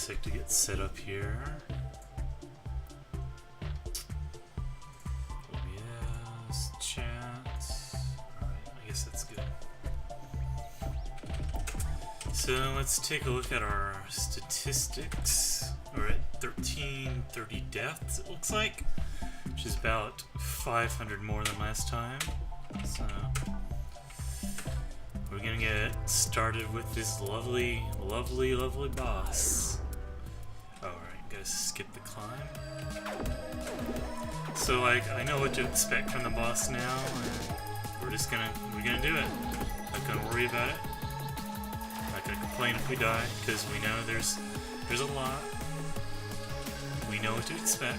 guess I have to get set up here. Yes, chat. Alright, I guess that's good. So let's take a look at our statistics. We're at 1330 deaths, it looks like, which is about 500 more than last time. So we're gonna get started with this lovely boss. Alright, gotta skip the climb. So like, I know what to expect from the boss now, and we're gonna do it. Not gonna worry about it. Not gonna complain if we die, because we know there's a lot. We know what to expect.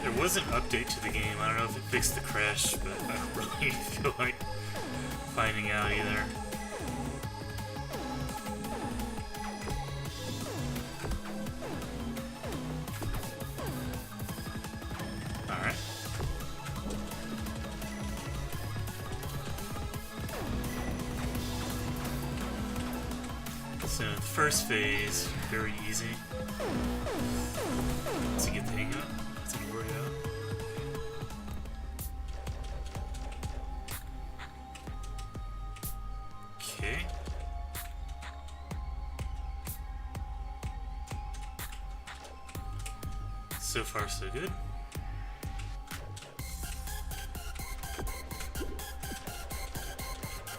There was an update to the game. I don't know if it fixed the crash, but I don't really feel like finding out either. Alright. So the first phase, very easy. To get the hang of. Okay. So far, so good.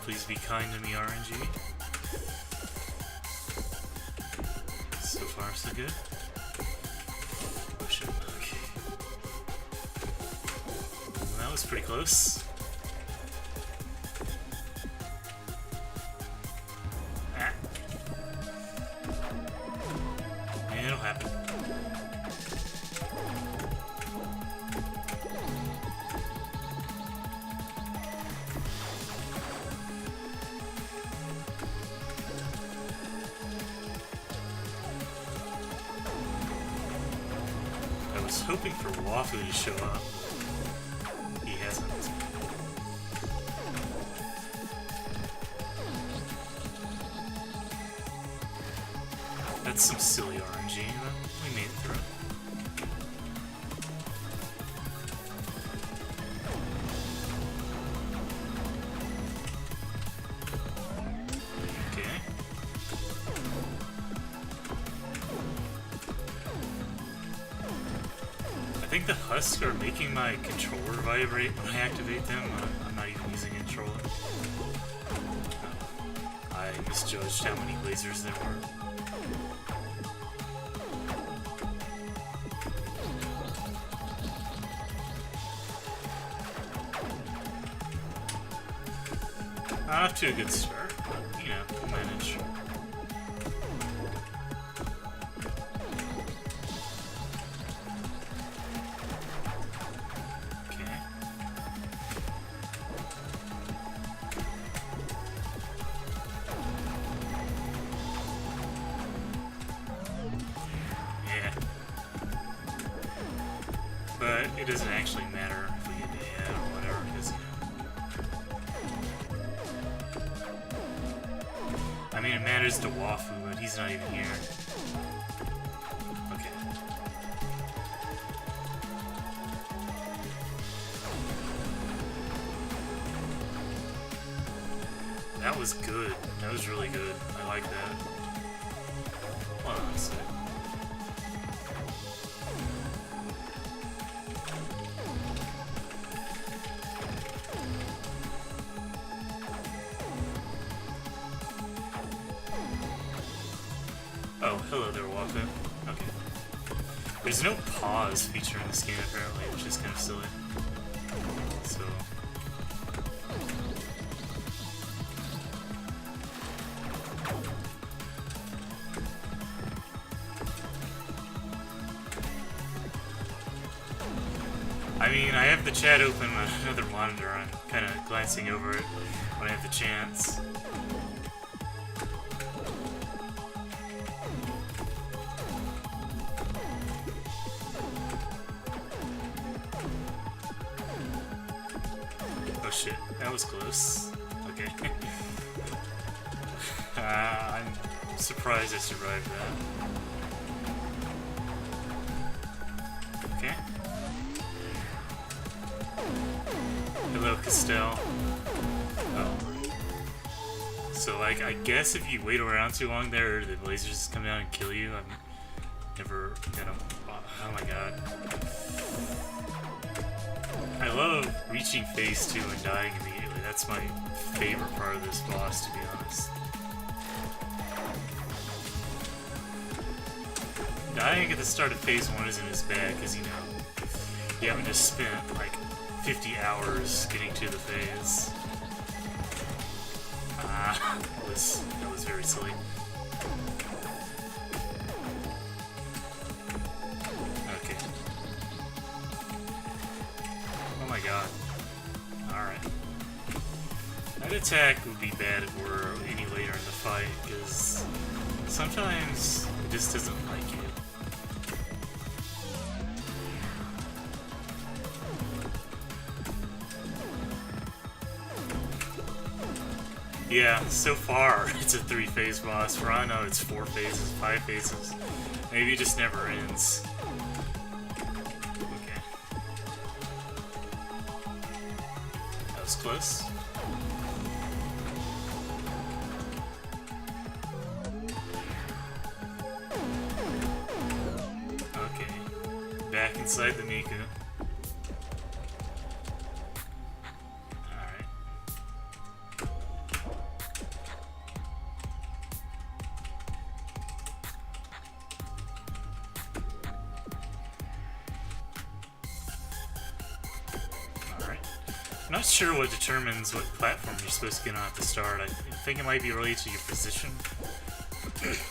Please be kind to me, RNG. So far, so good. Oh shit, okay. Well, that was pretty close. Ah. It'll happen. I was hoping for Wafu to show up. He hasn't. That's some silly RNG, but we made it through. Okay. I think the husks are making my controller vibrate when I activate them. I'm not even using a controller. I misjudged how many lasers there were. Off to a good start, but, you know, we'll manage. Okay. Yeah. But it doesn't actually matter if we get the head or whatever, because, you know. I mean, it matters to Wafu, but he's not even here. Okay. That was good. That was really good. I like that. Hold on a sec. Oh, hello there, Wafu. Okay. There's no pause feature in this game, apparently, which is kind of silly. So... I mean, I have the chat open on another monitor. I'm kind of glancing over it when I have the chance. Oh shit. That was close. Okay. I'm surprised I survived that. Okay. Hello, Castell. Oh. So, like, I guess if you wait around too long there, the lasers just come down and kill you. I'm never gonna... Oh my god. I love reaching phase 2 and dying immediately. That's my favorite part of this boss, to be honest. Dying at the start of phase 1 isn't as bad, because, you know, you haven't just spent, like, 50 hours getting to the phase. That was very silly. Okay. Oh my god. Alright. That attack would be bad if we're any later in the fight, because sometimes it just doesn't like you. Yeah, so far it's a 3-phase boss. For all I know, it's 4 phases, 5 phases. Maybe it just never ends. Okay. That was close. Okay. Back inside the Miku. I'm not sure what determines what platform you're supposed to get on at the start. I think it might be related to your position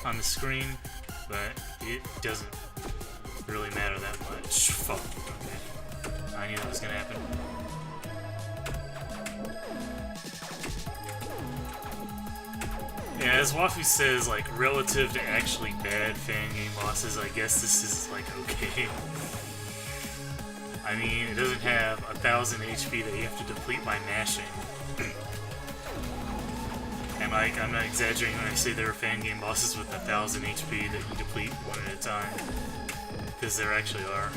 on the screen, but it doesn't really matter that much. Fuck. Okay. I knew that was gonna happen. Yeah, as Wafu says, like, relative to actually bad fan game bosses, I guess this is, like, okay. I mean, it doesn't have 1,000 HP that you have to deplete by mashing. And like, I'm not exaggerating when I say there are fan game bosses with 1,000 HP that you deplete one at a time. Because there actually are.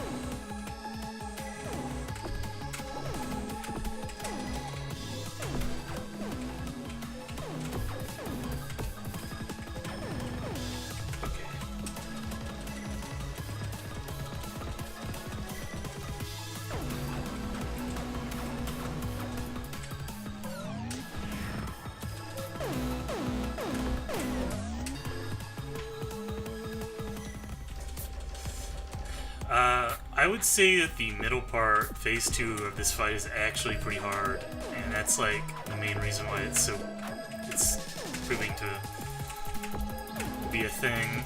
I would say that the middle part, phase 2 of this fight, is actually pretty hard, and that's like the main reason why it's proving to be a thing.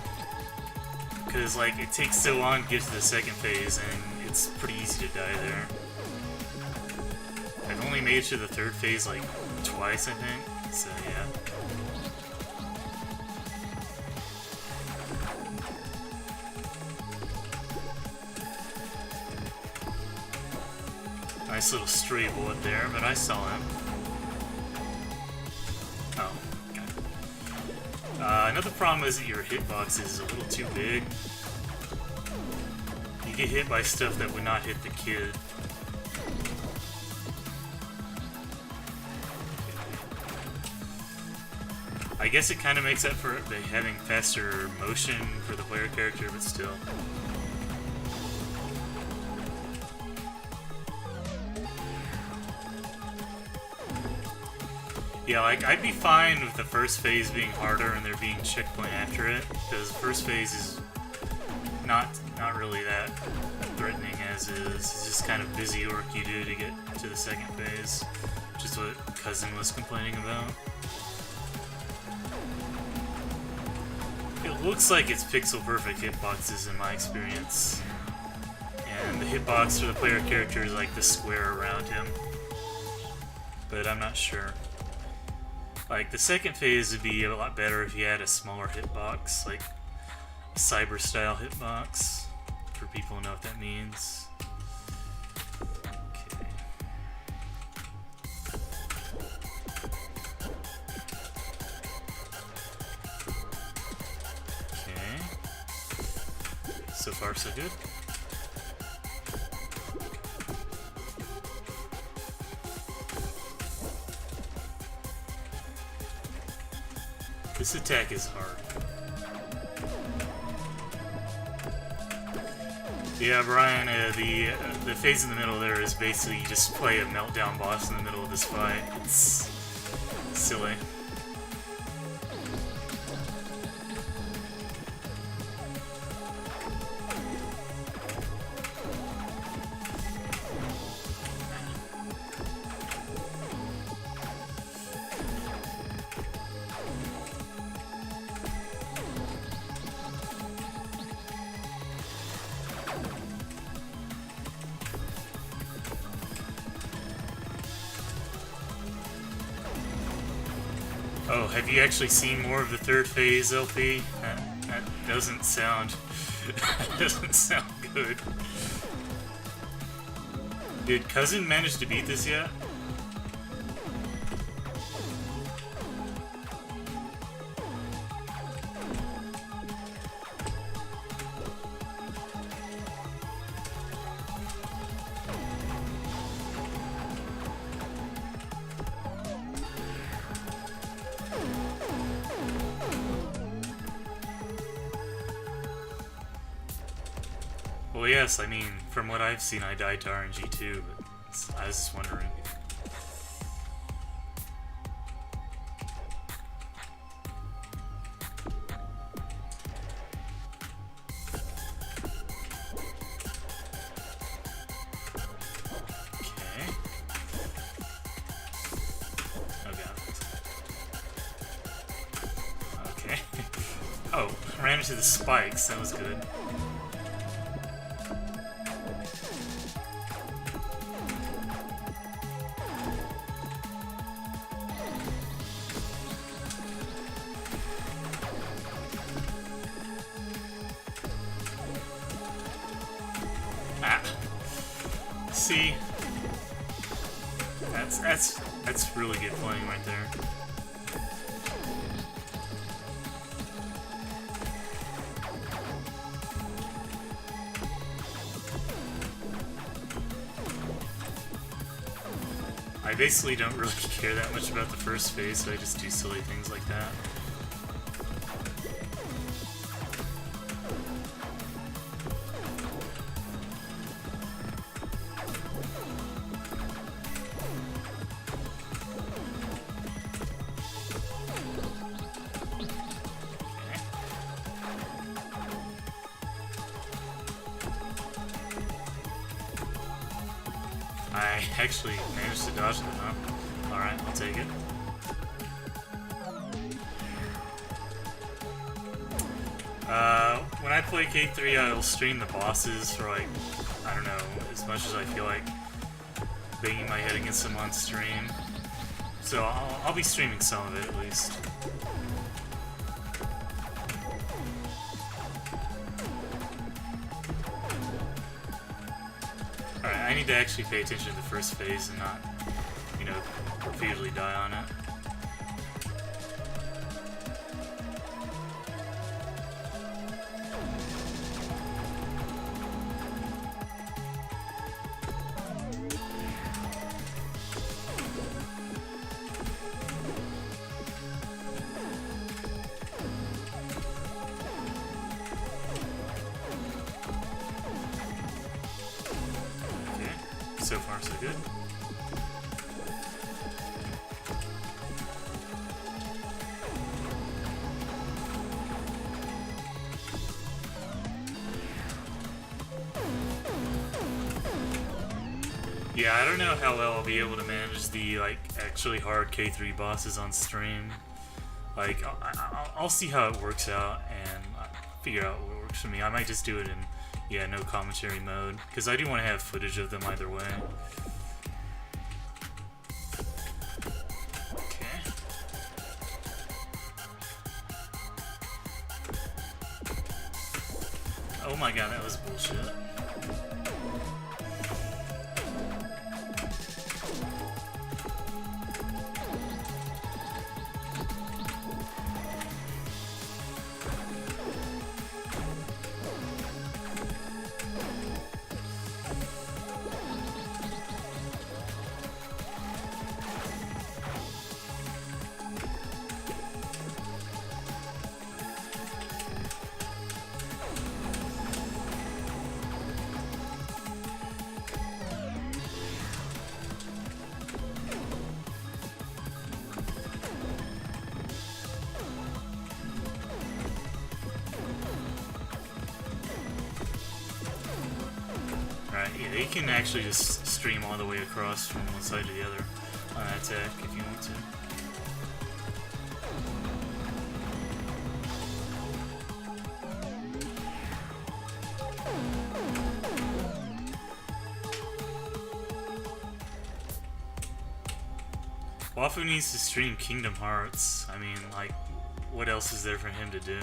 Because like it takes so long to get to the second phase, and it's pretty easy to die there. I've only made it to the third phase like twice, I think. So yeah. Nice little stray bullet there, but I saw him. Oh, okay. Another problem is that your hitbox is a little too big. You get hit by stuff that would not hit the kid. I guess it kind of makes up for it by having faster motion for the player character, but still. Yeah, like, I'd be fine with the first phase being harder and there being a checkpoint after it, because the first phase is not really that threatening as is. It's just kind of busy work you do to get to the second phase, which is what Cousin was complaining about. It looks like it's pixel-perfect hitboxes in my experience, and the hitbox for the player character is like the square around him, but I'm not sure. Like, the second phase would be a lot better if you had a smaller hitbox, like a cyber-style hitbox, for people who know what that means. Okay. So far, so good. This attack is hard. Yeah, Brian, the phase in the middle there is basically you just play a meltdown boss in the middle of this fight. It's silly. Oh, have you actually seen more of the third phase, LP? That doesn't sound... doesn't sound good. Did Cousin manage to beat this yet? Well, yes, I mean, from what I've seen, I died to RNG too, but I was just wondering. Okay. Oh, God. Okay. Oh, I ran into the spikes, that was good. See, that's really good playing right there. I basically don't really care that much about the first phase, so I just do silly things like that. I actually managed to dodge them, huh? Alright, I'll take it. When I play K3, I'll stream the bosses for like, I don't know, as much as I feel like banging my head against them on stream. So I'll be streaming some of it at least. Alright, I need to actually pay attention to the first phase and not, you know, repeatedly die on it. So far, so good. Yeah, I don't know how well I'll be able to manage the, like, actually hard K3 bosses on stream. Like, I'll see how it works out and figure out what works for me. I might just do it in, yeah, no commentary mode, because I do want to have footage of them either way. Okay. Oh my god, that was bullshit. Yeah, you can actually just stream all the way across from one side to the other on that attack if you want to. Wafu needs to stream Kingdom Hearts. I mean, like, what else is there for him to do?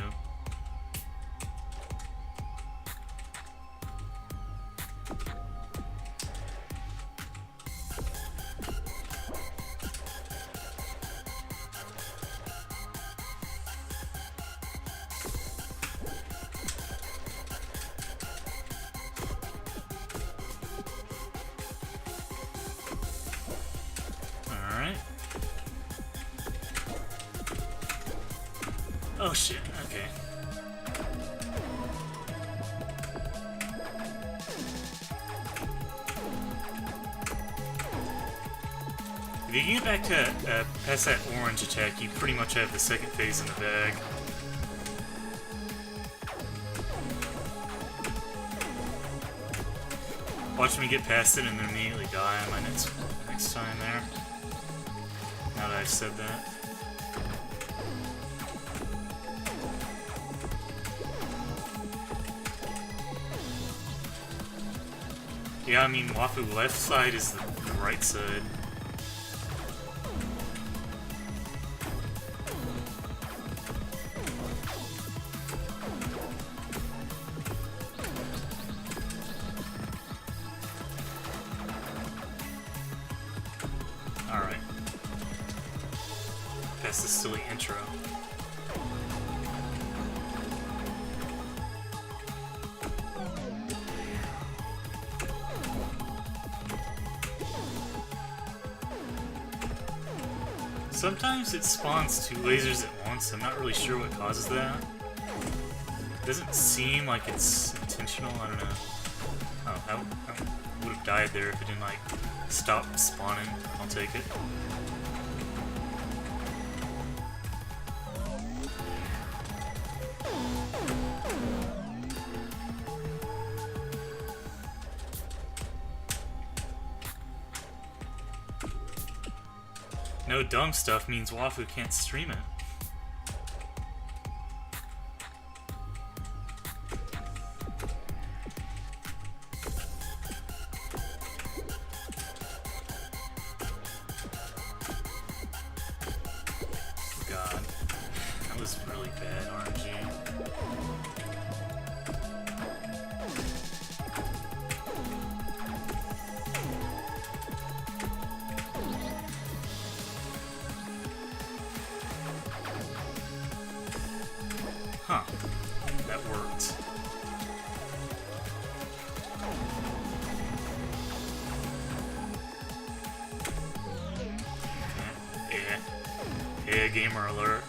Oh shit, okay. If you can get back to past that orange attack, you pretty much have the second phase in the bag. Watch me get past it and then immediately die on my next time there. Now that I've said that. Yeah, I mean, Wafu left side is the right side. Alright. That's the silly intro. Sometimes it spawns two lasers at once. I'm not really sure what causes that. It doesn't seem like it's intentional. I don't know. Oh, I would have died there if it didn't, like, stop spawning. I'll take it. No dumb stuff means Wafu can't stream it. God, that was really bad RNG. Huh. That worked. Yeah, gamer alert.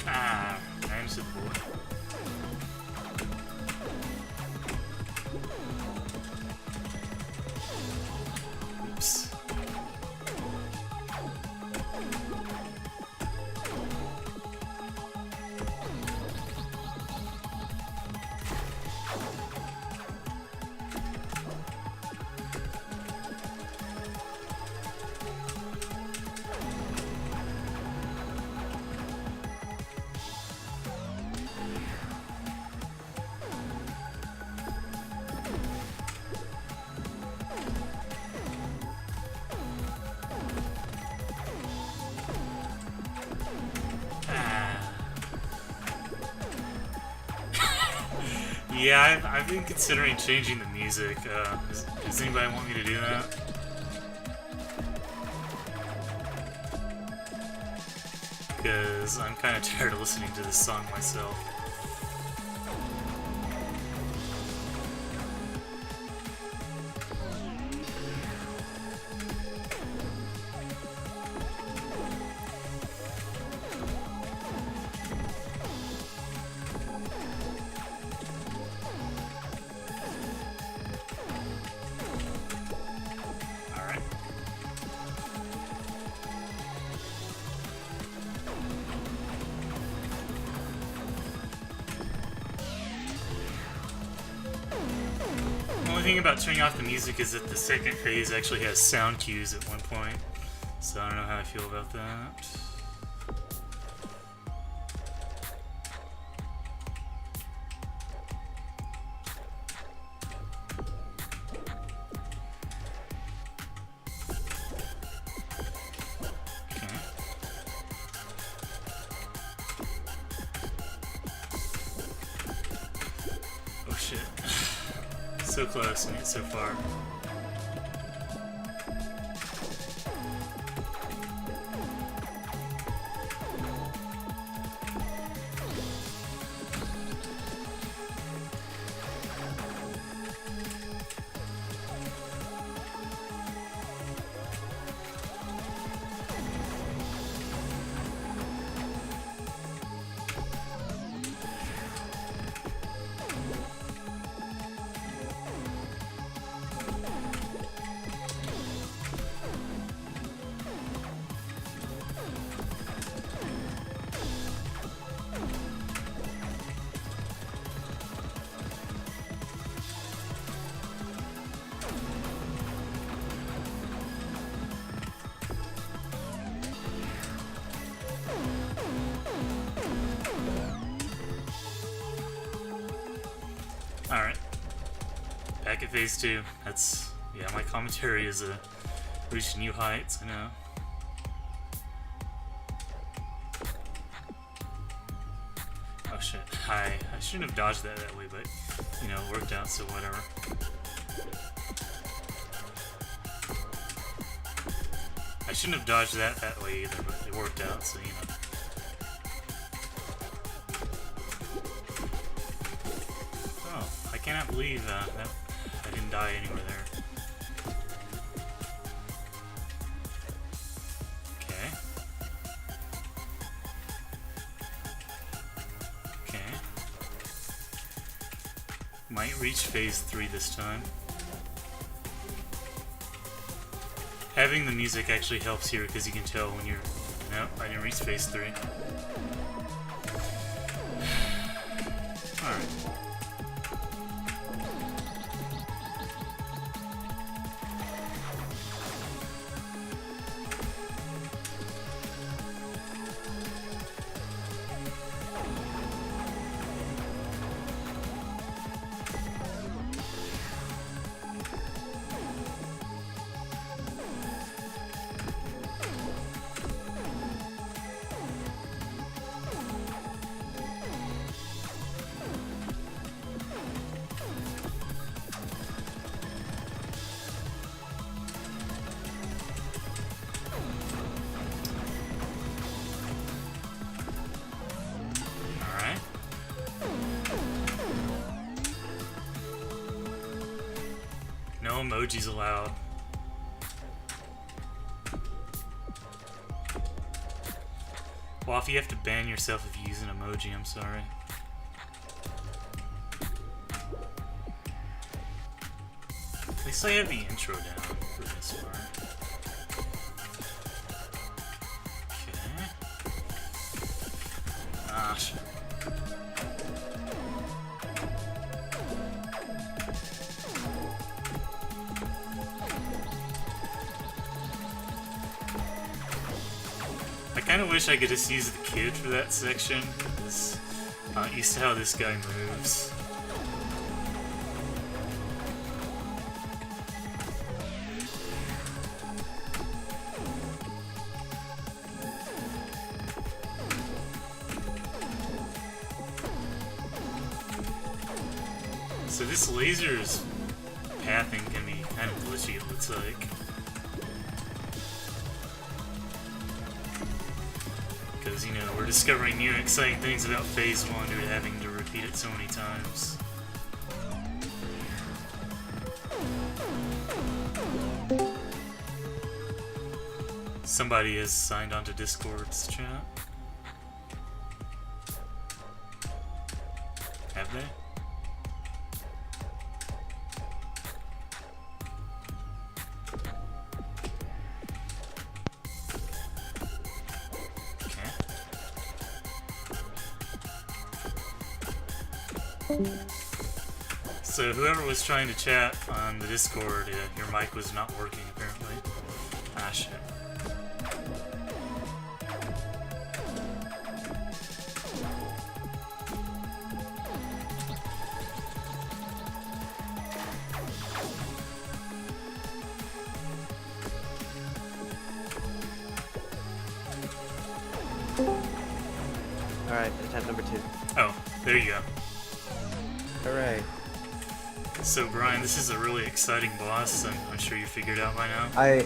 I'm support. Oops. Yeah, I've been considering changing the music. Does anybody want me to do that? Because I'm kind of tired of listening to this song myself. thing about turning off the music is that the second phase actually has sound cues at one point. So I don't know how I feel about that. Oh shit. So close and yet so far. Alright. Back at phase 2. That's... yeah, my commentary is reaching new heights, I know. Oh shit. I shouldn't have dodged that way, but, you know, it worked out, so whatever. I shouldn't have dodged that way either, but it worked out, so, you know. I cannot believe that I didn't die anywhere there. Okay. Okay. Might reach phase 3 this time. Having the music actually helps here because you can tell when you're... Nope, I didn't reach phase 3. Alright. No emojis allowed. Well, if you have to ban yourself if you use an emoji, I'm sorry. At least I have the intro down for this part. Okay. Ah, shit. I kind of wish I could just use the kid for that section, because I'm not used to how this guy moves. So this laser's pathing can be kind of glitchy, it looks like. Because, you know, we're discovering new exciting things about Phase 1 due to having to repeat it so many times. Somebody has signed onto Discord's chat. Have they? So whoever was trying to chat on the Discord, your mic was not working apparently. Ah, shit. Alright, attempt number 2. Oh, there you go. Hooray. So Brian, this is a really exciting boss. I'm sure you figured out by now. I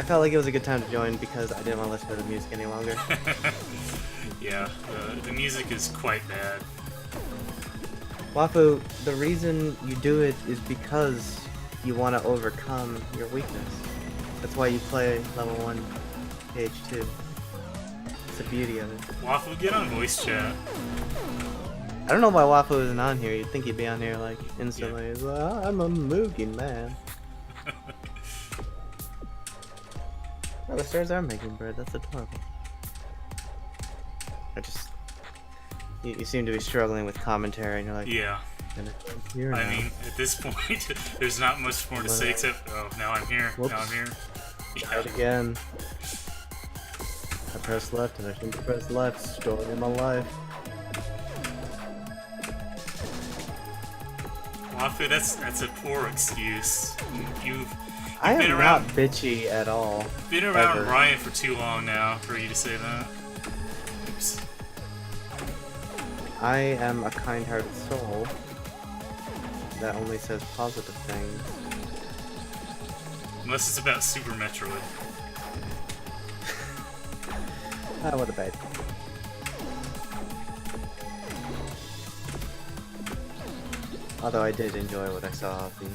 felt like it was a good time to join because I didn't want to listen to the music any longer. Yeah, the music is quite bad. Wafu, the reason you do it is because you want to overcome your weakness. That's why you play level 1, page 2. It's the beauty of it. Waffle, get on voice chat. I don't know why Wafu isn't on here. You'd think he'd be on here like instantly. He's like, oh, I'm a Mugen man. Oh, the stairs are making bread. That's adorable. You seem to be struggling with commentary, and you're like, Yeah. Here I now. mean, at this point, there's not much more to say except, oh, now I'm here. Whoops. Now I'm here. Try Yeah. it again. I pressed left and I shouldn't have pressed left. Story of my life. Wafu, that's a poor excuse. You've I been am around- not bitchy at all. been around Ever. Ryan for too long now for you to say that. Oops. I am a kind-hearted soul that only says positive things. Unless it's about Super Metroid. Ah, what a bad. Although I did enjoy what I saw of the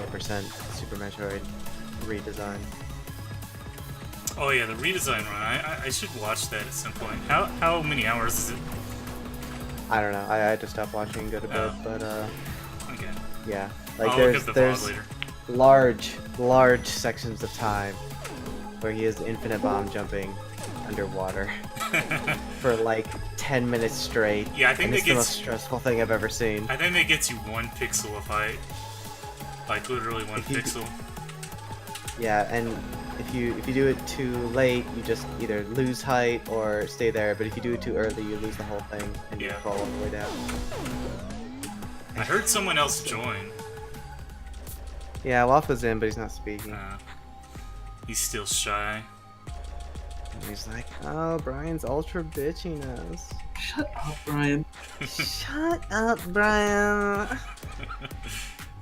0% Super Metroid redesign. Oh yeah, the redesign run. I should watch that at some point. How many hours is it? I don't know. I had to stop watching and go to bed, Oh. but Okay. yeah. Like I'll look there's at the there's VOD later. large sections of time where he is infinite bomb jumping underwater for like 10 minutes straight. Yeah, I think and that it's the most gets. stressful thing I've ever seen. I think that gets you 1 pixel of height. Like literally 1 If you- pixel. Yeah, and if you do it too late, you just either lose height or stay there. But if you do it too early, you lose the whole thing and you Yeah. fall all the way down. I heard someone else join. Yeah, Waffle's in, but he's not speaking. He's still shy. And he's like, "Oh, Brian's ultra bitchiness." Shut up, Brian. Shut up, Brian.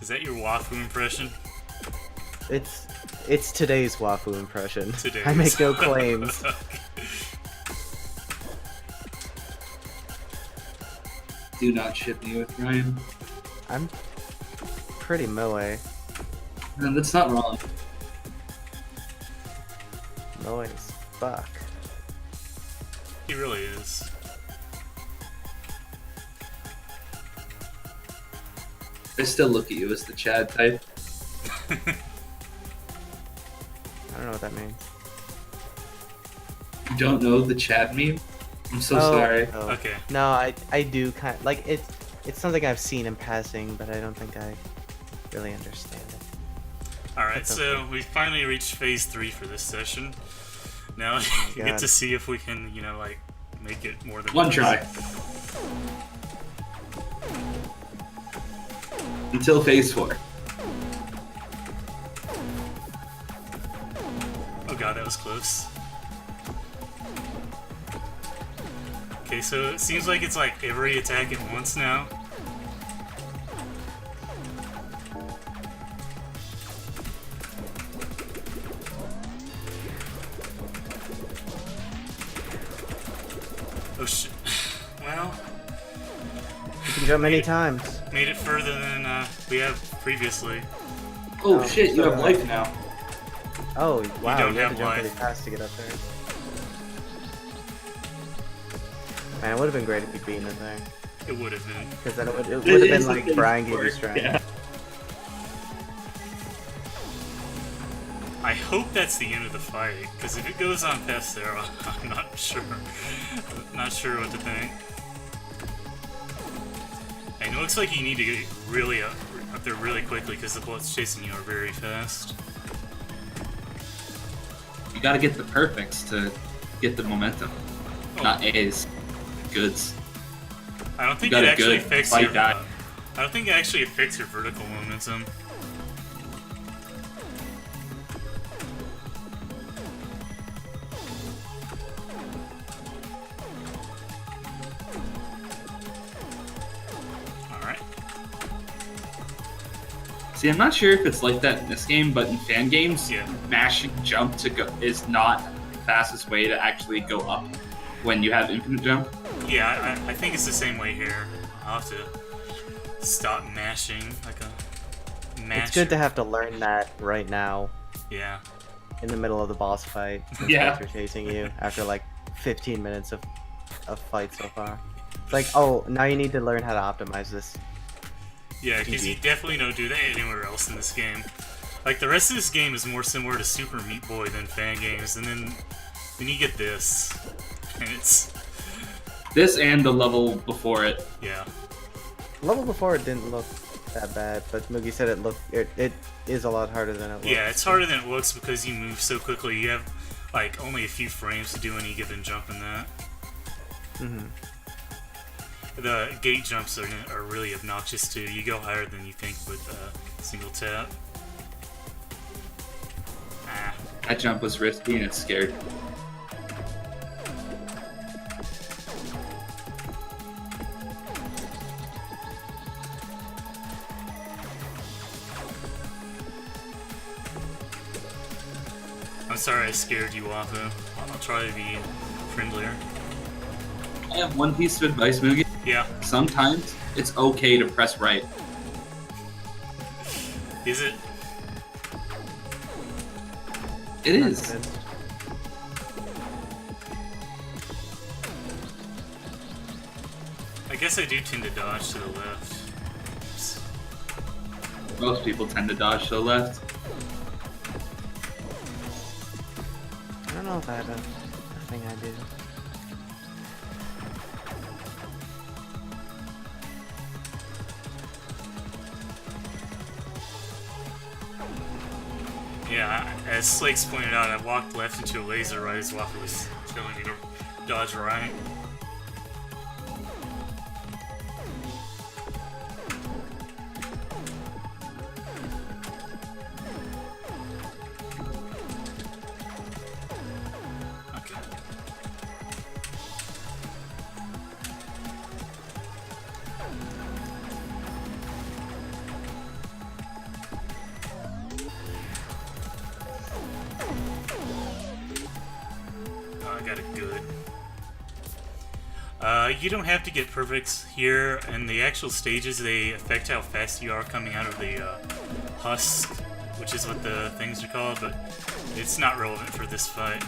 Is that your Wafu impression? It's today's Wafu impression. Today. I make no claims. Do not ship me with Brian. I'm pretty moe. No, that's not wrong. Moe as fuck. He really is. I still look at you as the Chad type. I don't know what that means. You don't know the Chad meme? I'm so sorry. Oh. Okay. No, I do kind of, like it's something I've seen in passing, but I don't think I really understand it. Alright, That's so okay. we finally reached phase 3 for this session. Now you get God. to see if we can, you know, like, make it more than One try. Until phase 4. Oh god, that was close. Okay, so it seems like it's like every attack at once now. Oh shit. Well, You can jump many times. made it further than we have previously. Oh, Oh, shit, you so have life now. Oh wow, don't you have have to jump life. really fast to get up there. Man, it would have been great if you'd beaten it there, It would have been. because then it would have It's been the like phase Brian gave 4, you strength. Yeah. I hope that's the end of the fight, because if it goes on past there, I'm not sure. Not sure what to think. I And it looks like you need to get really up there really quickly because the bullets chasing you are very fast. You gotta get the perfects to get the momentum. Oh. Not A's. Goods. I don't think got it a actually good affects fight your. die. I don't think it actually affects your vertical momentum. All right. See, I'm not sure if it's like that in this game, but in fan games, Yeah. mashing jump to go is not the fastest way to actually go up when you have infinite jump. Yeah, I think it's the same way here. I'll have to stop mashing like a masher. It's good to have to learn that right now Yeah. in the middle of the boss fight. Since Yeah. Are chasing you after like 15 minutes of fight so far. It's like, oh, now you need to learn how to optimize this. Yeah, because you definitely don't do that anywhere else in this game. Like, the rest of this game is more similar to Super Meat Boy than fan games, and then you get this, and it's... This and the level before it. Yeah. Level before it didn't look that bad, but Moogie said it is a lot harder than it looks. Yeah, it's harder than it looks because you move so quickly. You have, like, only a few frames to do any given jump in that. Mm-hmm. The gate jumps are really obnoxious too. You go higher than you think with a single tap. Ah. That jump was risky and it's scared. I'm sorry I scared you, Wafu. I'll try to be friendlier. I have one piece of advice, Moogie. Yeah. Sometimes it's okay to press right. Is it? It Not is. convinced. I guess I do tend to dodge to the left. Oops. Most people tend to dodge to the left. I don't know if I have a thing I do. Yeah, as Slakes pointed out, I walked left into a laser right as Wafu was telling me to dodge right. Okay. Oh, I got it good. You don't have to get perfects here, and the actual stages, they affect how fast you are coming out of the husk, which is what the things are called, but it's not relevant for this fight.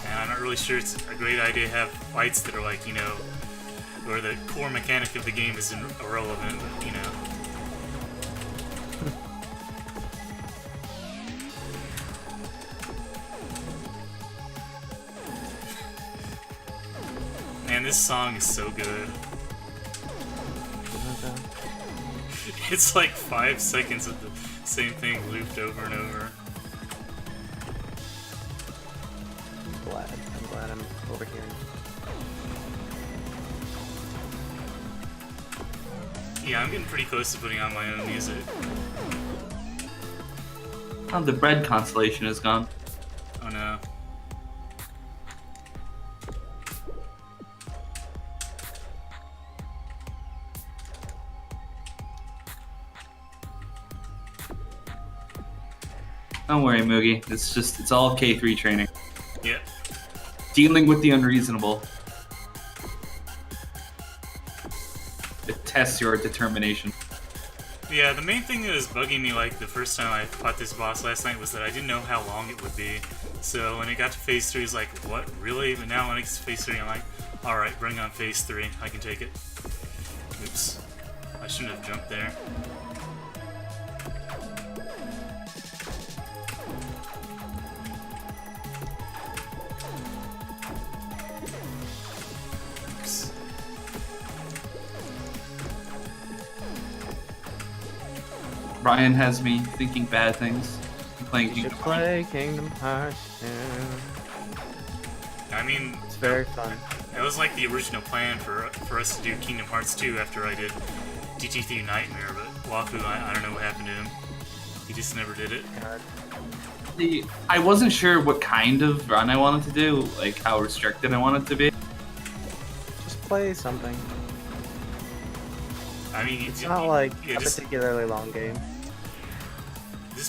And I'm not really sure it's a great idea to have fights that are like, you know, where the core mechanic of the game is irrelevant, but, you know. Man, this song is so good. It's like 5 seconds of the same thing looped over and over. I'm glad I'm overhearing. Yeah, I'm getting pretty close to putting on my own music. Oh, the bread constellation is gone. Oh no. Don't worry, Moogie. It's all K3 training. Yep. Dealing with the unreasonable. It tests your determination. Yeah, the main thing that was bugging me like the first time I fought this boss last night was that I didn't know how long it would be. So when it got to phase 3, it's like, what, really? But now when it gets to phase 3, I'm like, alright, bring on phase 3. I can take it. Oops. I shouldn't have jumped there. Brian has me thinking bad things. I'm playing You Kingdom should Hearts. play Kingdom Hearts 2. I mean, It's very fun. that was like the original plan for us to do Kingdom Hearts 2 after I did DT3 Nightmare, but Wafu, I don't know what happened to him. He just never did it. God. I wasn't sure what kind of run I wanted to do, like how restricted I wanted to be. Just play something. I mean, It's not like yeah, a just particularly long game.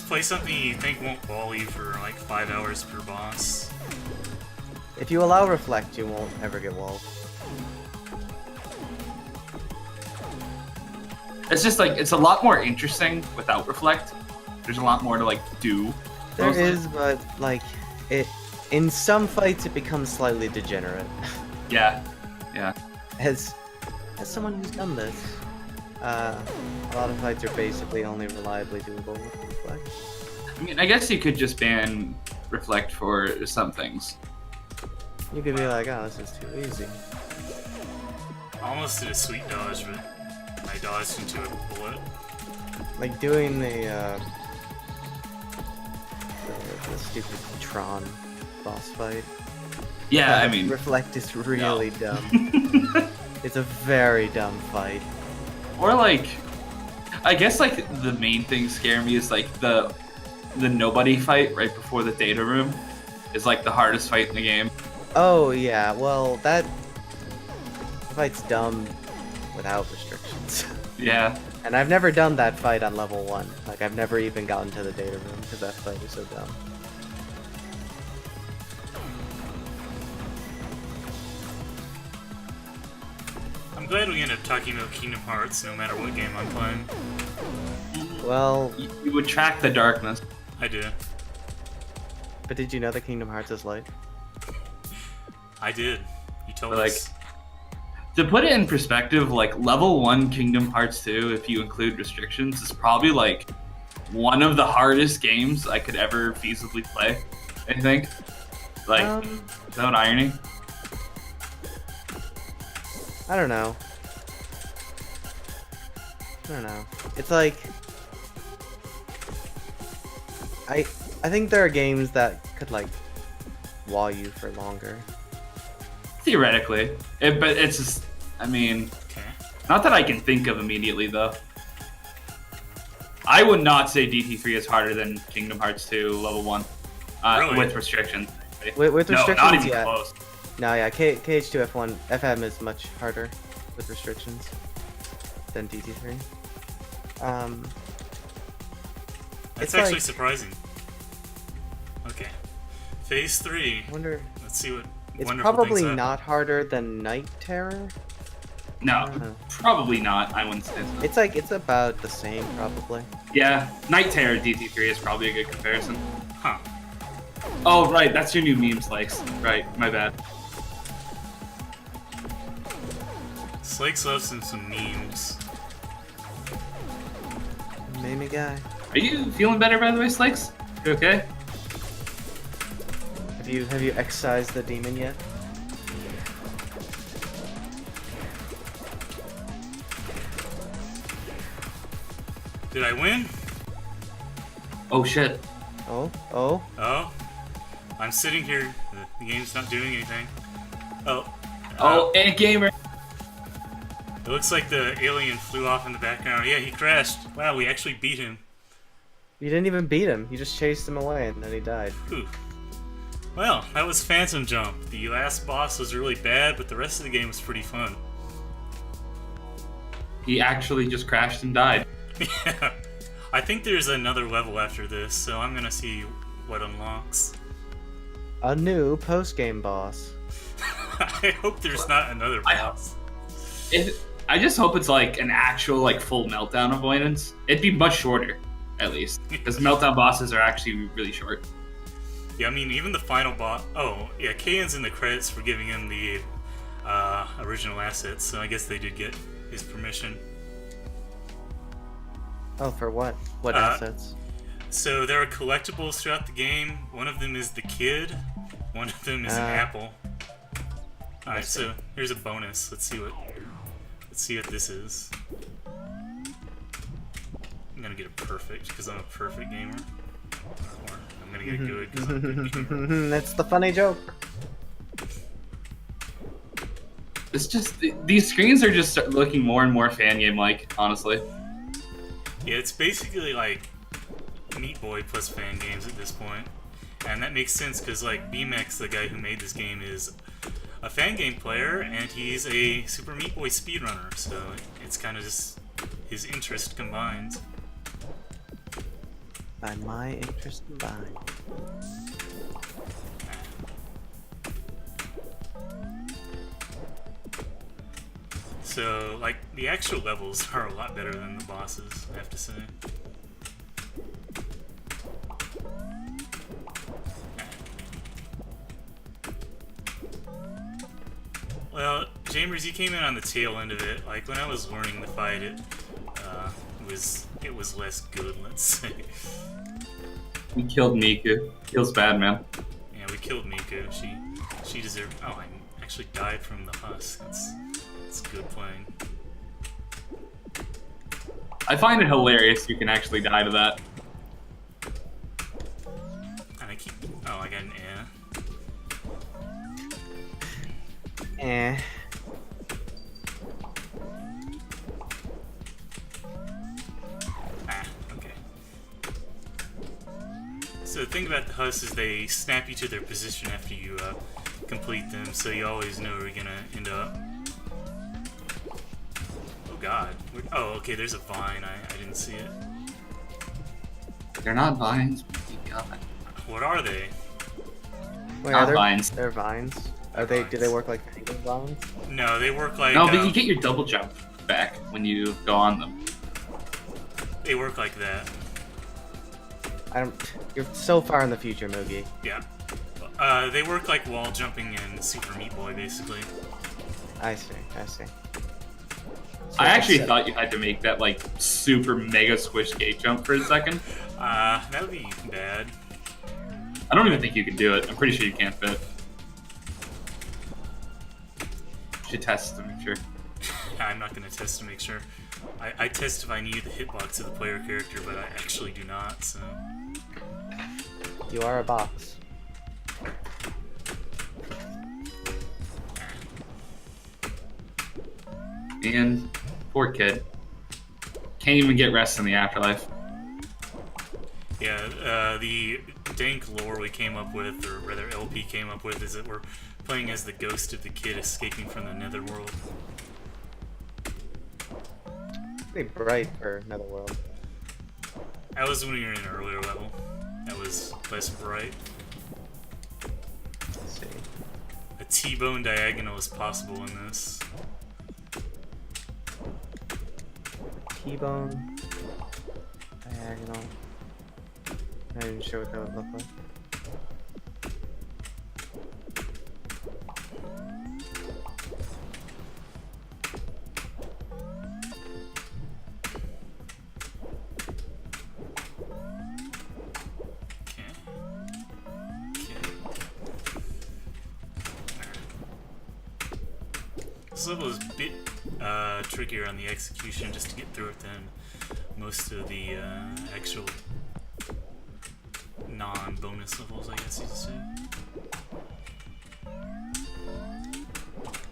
play something you think won't wall you for like 5 hours per boss. If you allow reflect, you won't ever get walled. It's just like it's a lot more interesting without reflect. There's a lot more to like do. There mostly. is, but like it. In some fights, it becomes slightly degenerate. Yeah, yeah. As someone who's done this, a lot of fights are basically only reliably doable with reflect. I mean, I guess you could just ban reflect for some things. You could be like, oh, this is too easy. I almost did a sweet dodge, but I dodged into a bullet. Like doing the stupid Tron boss fight. Yeah, I mean, reflect is really dumb. It's a very dumb fight. or like, I guess like the main thing scare me is like the nobody fight right before the data room is like the hardest fight in the game. Oh yeah, well that fight's dumb without restrictions. Yeah. And I've never done that fight on level 1. Like I've never even gotten to the data room because that fight is so dumb. I'm glad we end up talking about Kingdom Hearts no matter what game I'm playing. Well, You would track the darkness. I do. but did you know that Kingdom Hearts is light? I did. You told Like- us. To put it in perspective, like level 1 Kingdom Hearts 2, if you include restrictions, is probably like one of the hardest games I could ever feasibly play. I think. Like, without irony. I don't know. I don't know. It's like I think there are games that could like wall you for longer. Theoretically. But it's just, I mean, Okay. not that I can think of immediately though. I would not say DT3 is harder than Kingdom Hearts 2 level 1 Really? with restrictions. With No, restrictions, not even yeah. close. No, yeah, KH2 F1 FM is much harder with restrictions than DT3. That's It's actually like- surprising. Okay. Phase 3. I wonder. Let's see what It's wonderful probably things happen. not harder than Night Terror. No, know. probably not. I wouldn't say so. It's like it's about the same probably. Yeah, Night Terror DT3 is probably a good comparison. Huh. Oh, right, that's your new meme slice. Right, my bad. Slakes loves some memes. Meme guy. Are you feeling better, by the way, Slakes? You okay? Have you excised the demon yet? Did I win? Oh shit. Oh. Oh. I'm sitting here. The game's not doing anything. Oh. Oh, and gamer. It looks like the alien flew off in the background. Yeah, he crashed. Wow, we actually beat him. You didn't even beat him. You just chased him away and then he died. Whew. Well, that was Phantom Jump. The last boss was really bad, but the rest of the game was pretty fun. He actually just crashed and died. Yeah. I think there's another level after this, so I'm gonna see what unlocks. A new post-game boss. I hope there's not another I- boss. I just hope it's like an actual like full meltdown avoidance. It'd be much shorter, at least, because meltdown bosses are actually really short. Yeah, I mean, even the final boss. Oh, yeah, Kayan's in the credits for giving him the original assets, so I guess they did get his permission. Oh, for what? What Uh, assets? So there are collectibles throughout the game. One of them is the kid. One of them is an apple. All right, so here's a bonus. Let's see what this is. I'm gonna get a perfect because I'm a perfect gamer. Or I'm gonna get good because I'm a good gamer. That's the funny joke. It's just these screens are just looking more and more fan game like, honestly. Yeah, it's basically like Meat Boy plus fan games at this point. And that makes sense because like BMX, the guy who made this game, is a fan game player and he's a Super Meat Boy speedrunner, so it's kind of just his interest combined. By my interest combined. So, like, the actual levels are a lot better than the bosses, I have to say. Well, Chambers, you came in on the tail end of it. Like, when I was learning the fight, it was less good, let's say. We killed Miku. Feels bad, man. Yeah, we killed Miku. She deserved... Oh, I actually died from the husk. That's good playing. I find it hilarious you can actually die to that. And I keep... Oh, I got an air. Eh. Okay. So the thing about the husks is they snap you to their position after you complete them, so you always know where you're gonna end up. Oh god. Oh, okay, there's a vine. I didn't see it. They're not vines. God. What are they? Wait, Not are there, vines. they're vines? Are they? Do they work like penguin vines? No, they work like... No, but you get your double jump back when you go on them. They work like that. I don't. You're so far in the future, Moogie. Yeah. They work like wall jumping in Super Meat Boy, basically. I see. I see. I actually thought you had to make that like super mega squish gate jump for a second. That would be bad. I don't even think you can do it. I'm pretty sure you can't fit. Should test to make sure. I'm not going to test to make sure. I test if I need the hitbox of the player character, but I actually do not, so... You are a box. And poor kid. Can't even get rest in the afterlife. Yeah, the dank lore we came up with, or rather LP came up with, is that we're playing as the ghost of the kid escaping from the netherworld. Pretty bright for Netherworld. That was when we were in an earlier level. That was less bright. Let's see. A T-bone diagonal is possible in this. T-bone. Diagonal. Not even sure what that would look like. This level is a bit trickier on the execution just to get through it than most of the actual non-bonus levels, I guess you could say. Okay.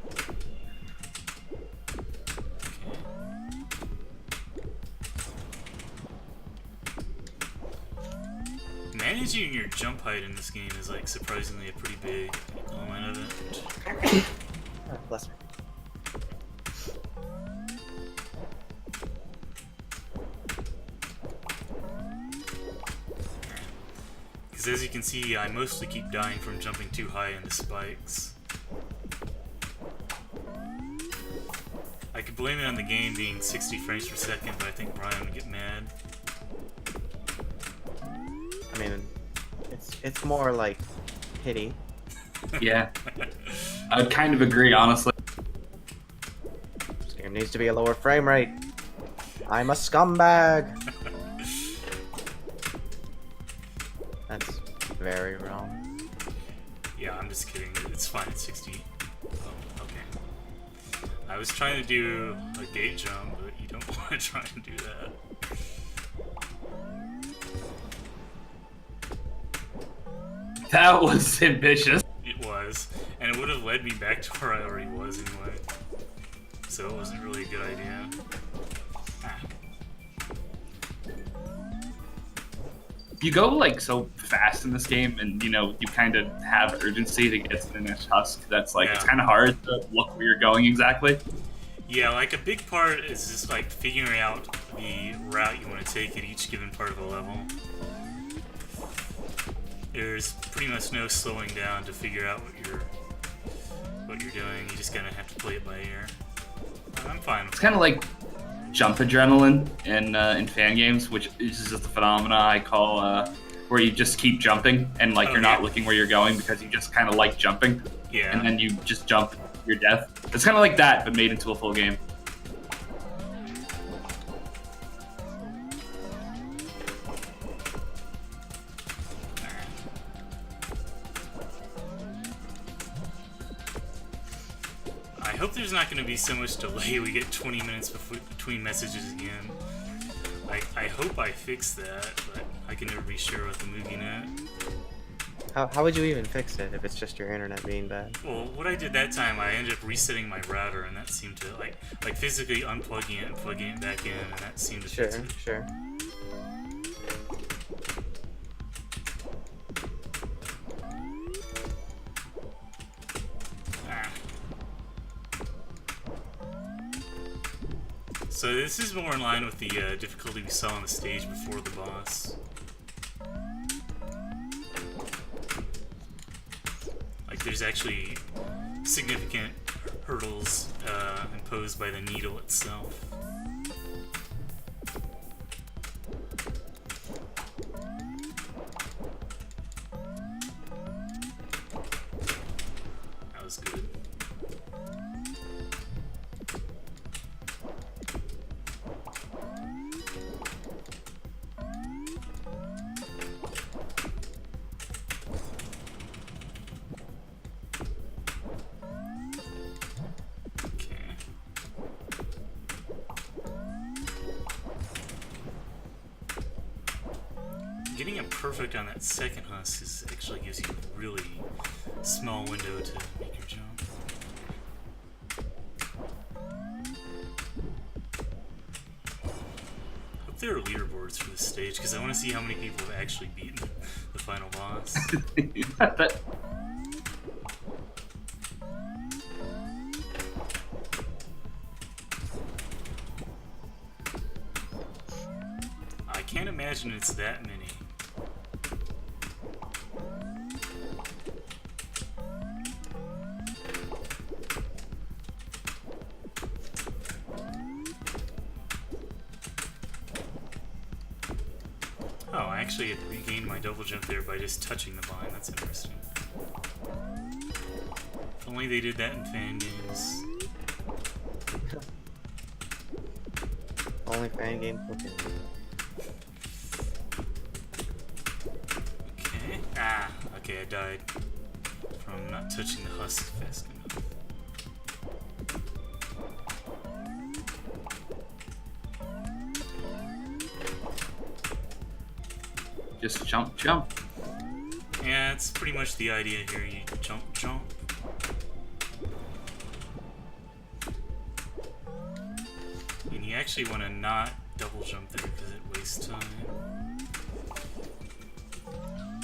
Managing your jump height in this game is like surprisingly a pretty big element of it. Oh, bless me. Because as you can see, I mostly keep dying from jumping too high into spikes. I could blame it on the game being 60 frames per second, but I think Brian would get mad. I mean, it's more like pity. Yeah. I would kind of agree, honestly. This game needs to be a lower frame rate. I'm a scumbag. That's very wrong. Yeah, I'm just kidding. It's fine at 60. Oh, okay. I was trying to do a gate jump, but you don't want to try and do that. That was ambitious. It was, and it would have led me back to where I already was anyway. So it wasn't really a good idea. Ah. You go like so fast in this game, and you know you kind of have urgency to get to the next husk. That's like it's Yeah. kind of hard to look where you're going exactly. Yeah, like a big part is just like figuring out the route you want to take at each given part of the level. There's pretty much no slowing down to figure out what you're doing. You just kind of have to play it by ear. I'm fine. It's kind of like jump adrenaline in fan games, which is just a phenomena I call where you just keep jumping and like you're not looking where you're going because you just kind of like jumping. Yeah. And then you just jump your death. It's kind of like that, but made into a full game. I hope there's not going to be so much delay we get 20 minutes between messages again. I hope I fixed that, but I can never be sure with the MovieNet. How would you even fix it if it's just your internet being bad? Well, what I did that time, I ended up resetting my router, and that seemed to like physically unplugging it and plugging it back in, and that seemed to fix Sure, it. sure. Ah. So this is more in line with the difficulty we saw on the stage before the boss. Like there's actually significant hurdles imposed by the needle itself. That was good. Getting it perfect on that second husk actually gives you a really small window to make your jump. Hope there are leaderboards for this stage because I want to see how many people have actually beaten the final boss. That- I can't imagine it's that many. Oh, I actually had regained my double jump there by just touching the vine. That's interesting. If only they did that in fan games. Only fan game. Okay. Okay. Ah, okay, I died from not touching the husk fast enough. Just jump, jump. Yeah, it's pretty much the idea here. You jump, jump. And you actually want to not double jump there because it wastes time.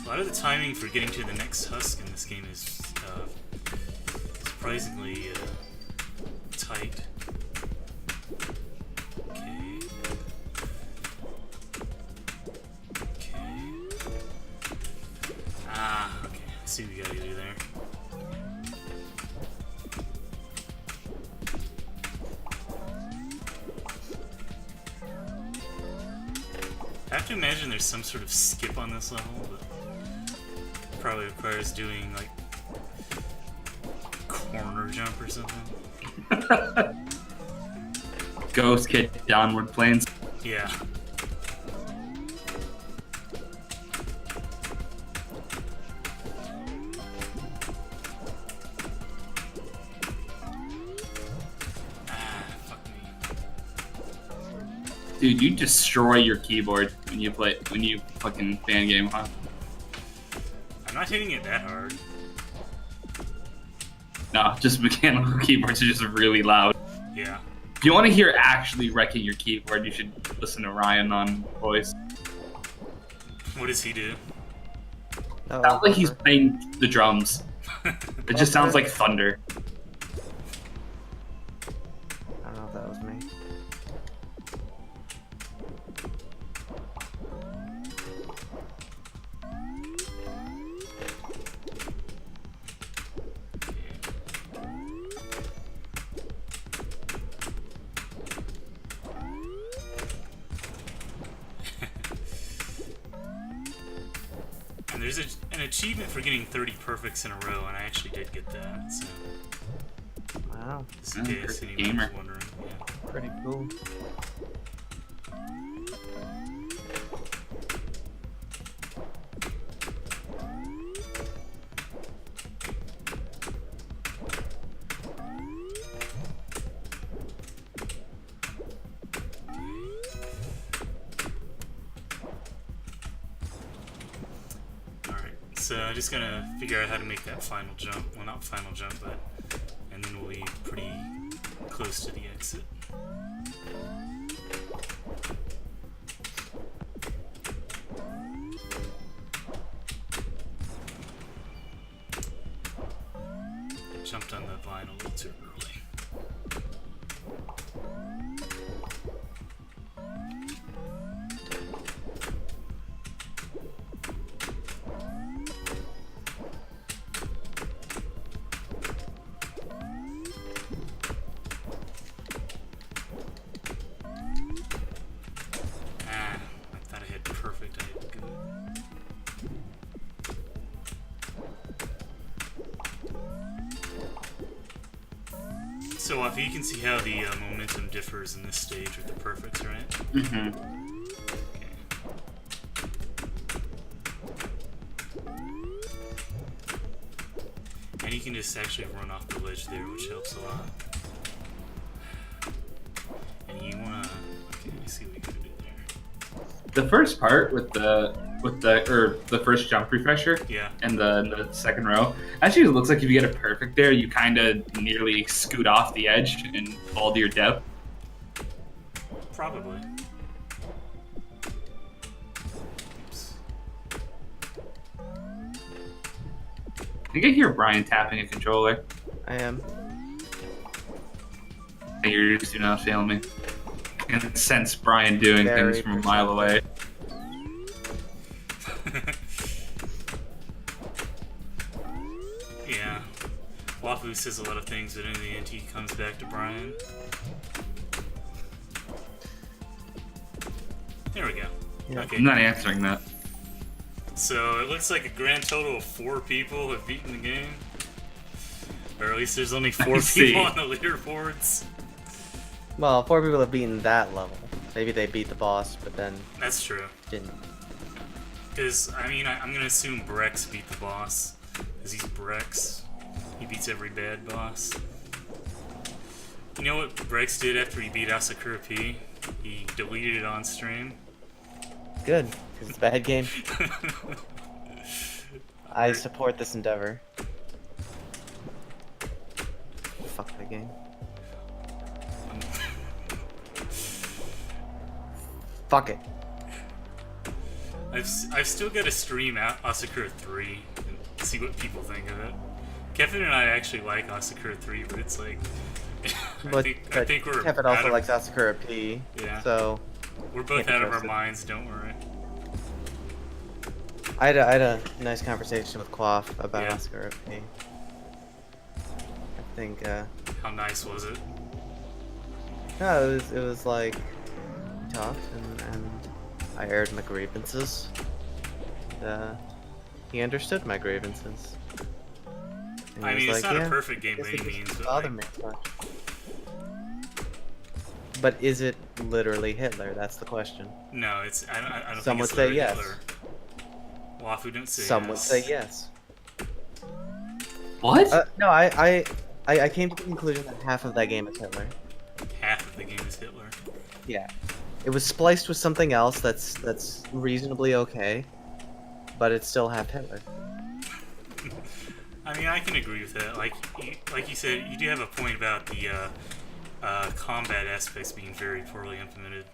A lot of the timing for getting to the next husk in this game is surprisingly tight. Okay. Okay. Ah, okay. I see what we gotta do there. I have to imagine there's some sort of skip on this level, but probably requires doing like corner jump or something. Ghost kick downward planes. Yeah. Ah, fuck me. Dude, you destroy your keyboard when you fucking fan game, huh? I'm not hitting it that hard. No, just mechanical keyboards are just really loud. Yeah. If you want to hear actually wrecking your keyboard, you should listen to Ryan on voice. What does he do? Sounds like he's playing the drums. It just sounds like thunder. I don't know if that was me. And there's an achievement for getting 30 perfects in a row, and I actually did get that, so... Wow, Just in case perfect anyone gamer. was wondering. Yeah. pretty cool. Alright, so I'm just gonna figure out how to make that final jump. Well, not final jump, but... And then we'll be pretty close to the exit. Jumped on the vine a little too early. Ah, I thought I had perfect. I had good. So, you can see how the momentum differs in this stage with the perfects, right? Mm-hmm. Okay. And you can just actually run off the ledge there, which helps a lot. And you wanna... Okay, I see what you can do there. The first part with the first jump refresher Yeah. and the second row, actually it looks like if you get a perfect there, you kind of nearly scoot off the edge and fall to your depth. Probably. Oops. I think I hear Brian tapping a controller. I am. And your ears do not fail me. I can sense Brian doing Very things from a mile away. Yeah. Wafu says a lot of things, but in the end he comes back to Brian. There we go. Yeah. Okay. I'm not answering that. So it looks like a grand total of 4 people have beaten the game. Or at least there's only 4 I see. people on the leaderboards. Well, 4 people have beaten that level. Maybe they beat the boss, but then That's true. didn't. Because, I mean, I'm going to assume Brex beat the boss. Because he's Brex. He beats every bad boss. You know what Brex did after he beat Asakura P? He deleted it on stream. Good, because it's a bad game. I support this endeavor. Fuck the game. Fuck it. I've still got to stream out Asakura 3 and see what people think of it. Kevin and I actually like Asakura 3, but it's like... I think we're Kevin out also of- likes Asakura P, Yeah. so We're both can't be out of our trusted. minds, don't worry. I had a nice conversation with Quaff about Yeah. Asakura P. I think, How nice was it? no, it was like, we talked and I aired my grievances. He understood my grievances. And I he mean, was it's like, not yeah, a perfect game guess by it any doesn't means, but bother like, me as much. But is it Hitler? That's the question. no, it's I don't Some think would it's say Larry yes. Hitler. Wafu don't say Some yes. would say yes. What? No, I came to the conclusion that half of that game is Hitler. Half of the game is Hitler. Yeah. It was spliced with something else that's reasonably okay, but it's still half Hitler. I mean, I can agree with that. Like you said, you do have a point about the combat aspects being very poorly implemented.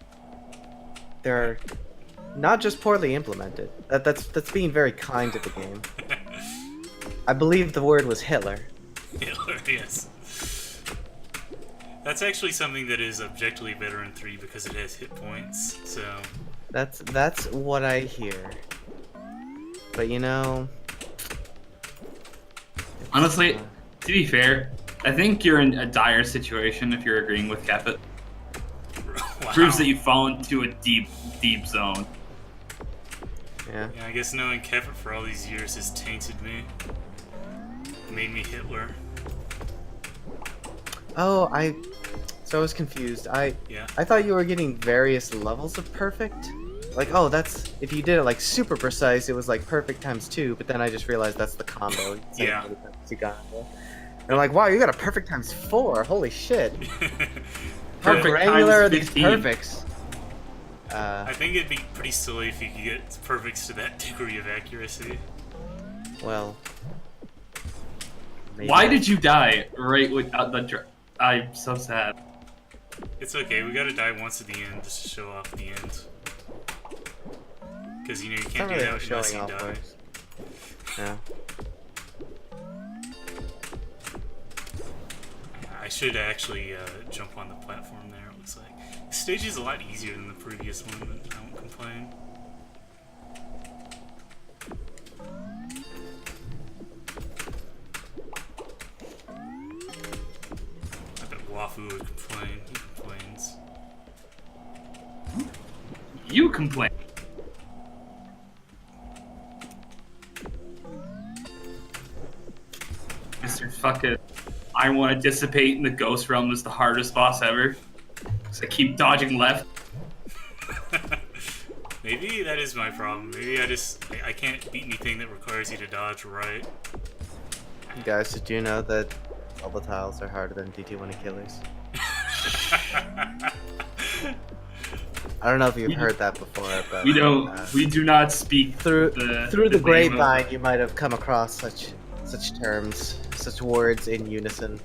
They're not just poorly implemented. That's being very kind to the game. I believe the word was Hitler. Hitler, yes. That's actually something that is objectively better in 3 because it has hit points. So That's what I hear. But you know, Honestly, to be fair, I think you're in a dire situation if you're agreeing with Kefit. wow. Proves that you've fallen into a deep, deep zone. yeah. Yeah, I guess knowing Kefir for all these years has tainted me. Made me Hitler. Oh, so I was confused. Yeah. I thought you were getting various levels of perfect. Like, oh, that's if you did it like super precise, it was like perfect times 2. But then I just realized that's the combo. It's like Yeah. you got it. And I'm like, wow, you got a perfect times 4. Holy shit! How Perfect granular times are these 15. perfects? I think it'd be pretty silly if you could get perfects to that degree of accuracy. Well. Maybe. Why did you die right without the? I'm so sad. It's okay, we gotta die once at the end just to show off the end. Because you know you It's can't not do really that how unless showing you off die. works. Yeah. I should actually jump on the platform there, it looks like. The stage is a lot easier than the previous one, but I won't complain. I bet Wafu would complain. He complains. You complain. Mr. Fucking, I want to dissipate in the Ghost Realm is the hardest boss ever. Cause I keep dodging left. Maybe that is my problem. Maybe I can't beat anything that requires you to dodge right. You guys, did you know that all the tiles are harder than DT1 Achilles? I don't know if you've heard that before, but We don't. We do not speak through the the name of- grapevine, you might have come across such terms, such words in unison.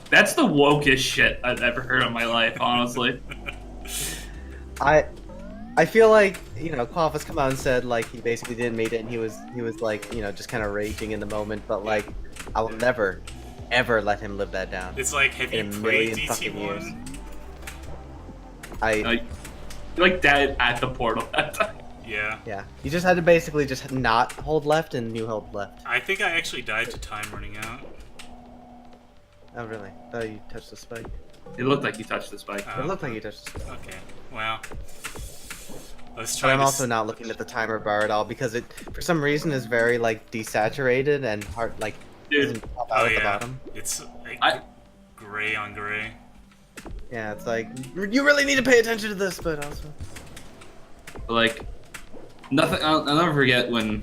That's the wokest shit I've ever heard in my life, honestly. I feel like, you know, Quaff has come out and said like he basically didn't meet it, and he was like, you know, just kind of raging in the moment, but like I will never ever let him live that down. It's like, have you In a played million fucking years. DT1? Like, you're like dead at the portal that time. Yeah. Yeah, you just had to basically just not hold left, and you held left. I think I actually died to time running out. Oh really? I thought you touched the spike. It looked like you touched the spike. It looked like you touched the spike. Okay. Wow. I was But trying I'm to also not looking at the timer bar at all because it, for some reason, is very like desaturated and hard, like Dude. doesn't pop out at the bottom. It's like I- gray on gray. Yeah, it's like you really need to pay attention to this, but also. Like, nothing. I'll never forget when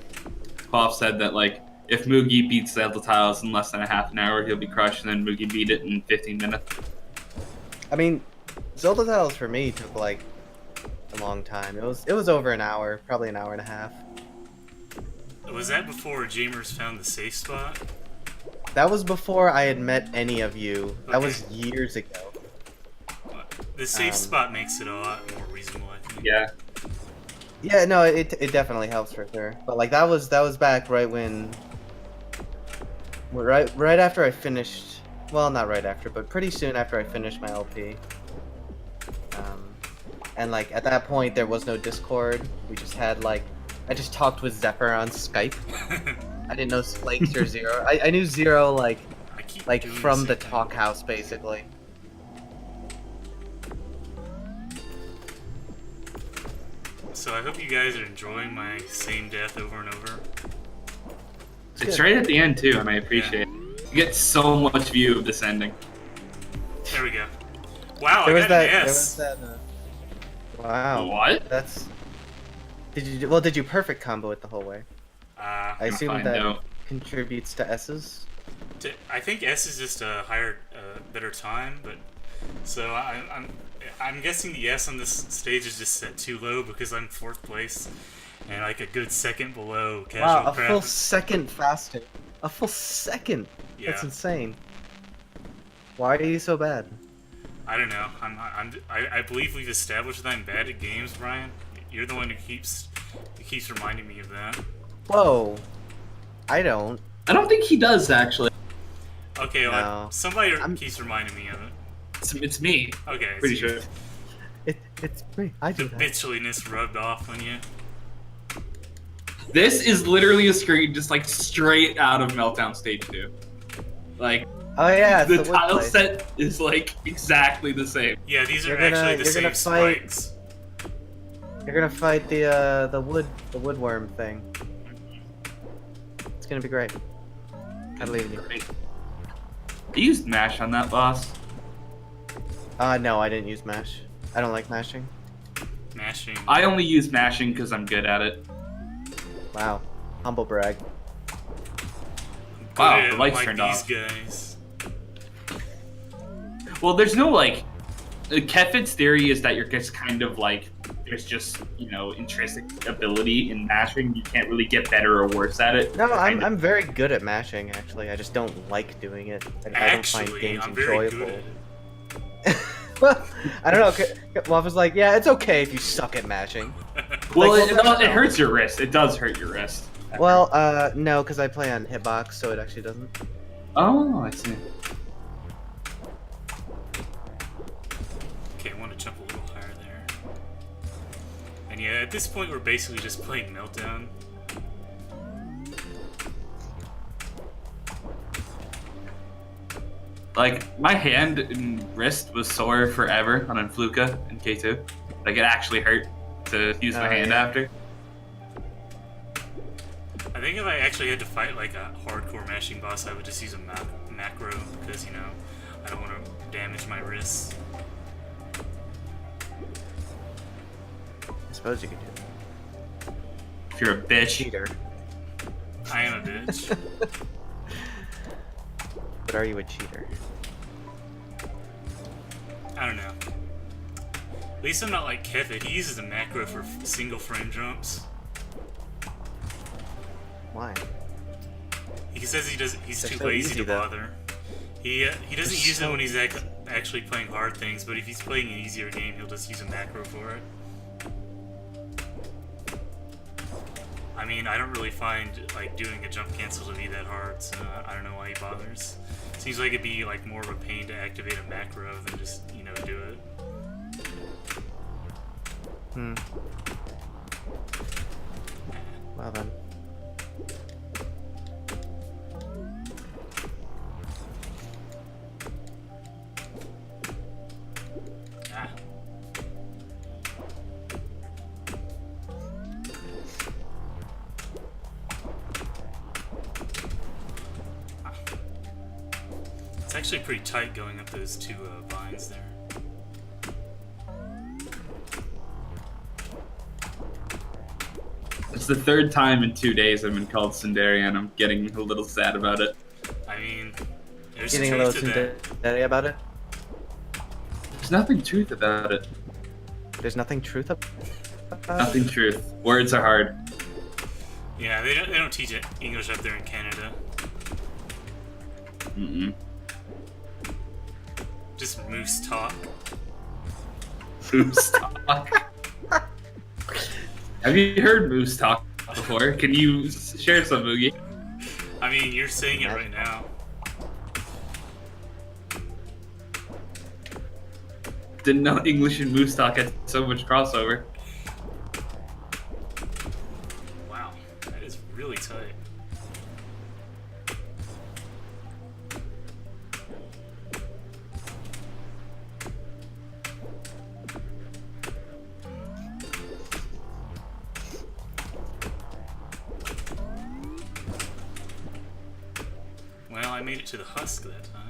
Quaff said that, like, if Mugi beats Zelda Tiles in less than a half an hour, he'll be crushed, and then Mugi beat it in 15 minutes. I mean, Zelda Tiles for me took like a long time. It was over an hour, probably an hour and a half. Was that before Jamers found the safe spot? That was before I had met any of you. That Okay. was years ago. The safe Um, spot makes it a lot more reasonable, I think. Yeah. Yeah, no, it definitely helps for sure. But like that was back right when, right after I finished. Well, not right after, but pretty soon after I finished my LP. And like at that point there was no Discord. We just had like, I just talked with Zephyr on Skype. I didn't know Flakes or Zero. I knew Zero like I keep like doing from the same thing. talk house basically. So I hope you guys are enjoying my same death over and over. It's good. right at the end, too, and I appreciate it. You get so much view of this ending. There we go. Wow, There I was got an that. There S. was that. Wow. What? That's. Did you perfect combo it the whole way? I assume Fine, that no. contributes to S's. I think S is just a higher, better time, but so I'm guessing the S on this stage is just set too low because I'm 4th place, And like a good second below casual Wow, a craft. full second faster. A full second. Yeah. That's insane. Why are you so bad? I don't know. I believe we've established that I'm bad at games, Brian. You're the one who keeps reminding me of that. Whoa. I don't. I don't think he does actually. Okay, No. well, somebody I'm- keeps reminding me of it. It's me. Okay, Pretty so sure. It's me. I the do that. bitchliness rubbed off on you. This is literally a screen just like straight out of Meltdown Stage 2. Like Oh yeah, it's the the wood tile place. set is like exactly the same. Yeah, these are You're gonna- actually the you're same gonna fight- spikes. You're gonna fight the woodworm thing. It's gonna be great. I believe in you. Great. I used mash on that boss. No, I didn't use mash. I don't like mashing. Mashing. I only use mashing because I'm good at it. Wow. Humble brag. Good Wow, at the it lights like turned these off. guys. Well, there's no like. Kefit's theory is that you're just kind of like there's just intrinsic ability in mashing. You can't really get better or worse at it. No, Kind of- I'm very good at mashing actually. I just don't like doing it. I don't find Actually, games I'm very good enjoyable. at Well, I don't know. Wolf was like, yeah, it's okay if you suck at mashing. it. Well, like, it hurts your wrist. It does hurt your wrist. Well, no, because I play on hitbox, so it actually doesn't. Oh, I see. Okay, I want to jump a little higher there. And yeah, at this point we're basically just playing Meltdown. Like my hand and wrist was sore forever on Influka in K2. Like it actually hurt to use my Oh, hand yeah. after. I think if I actually had to fight like a hardcore mashing boss, I would just use a macro because I don't want to damage my wrists. I suppose you could do If you're a it. bitch. Cheater. I am a bitch. But are you a cheater? I don't know. At least I'm not like Kevin. He uses a macro for single frame jumps. Why? He says he's They're too so lazy easy, to though. bother. He doesn't They're use it so when he's actually playing hard things, but if he's playing an easier game, he'll just use a macro for it. I mean, I don't really find like doing a jump cancel to be that hard, so I don't know why he bothers. Seems like it'd be like more of a pain to activate a macro than just do it. Hmm. Well then. Ah. It's actually pretty tight going up those two vines there. It's the third time in 2 days I've been called Tsundere, and I'm getting a little sad about it. I mean, there's Getting a truth little to that. tsundere about it? There's nothing truth about it. There's nothing truth about Nothing truth. Words are hard. Yeah, they don't teach it English up there in Canada. Mm-mm. Just moose talk. Moose talk. Have you heard moose talk before? Can you share some, Moogie? I mean, you're saying it right now. Didn't know English and moose talk had so much crossover. Wow, that is really tight. Well, I made it to the husk that time.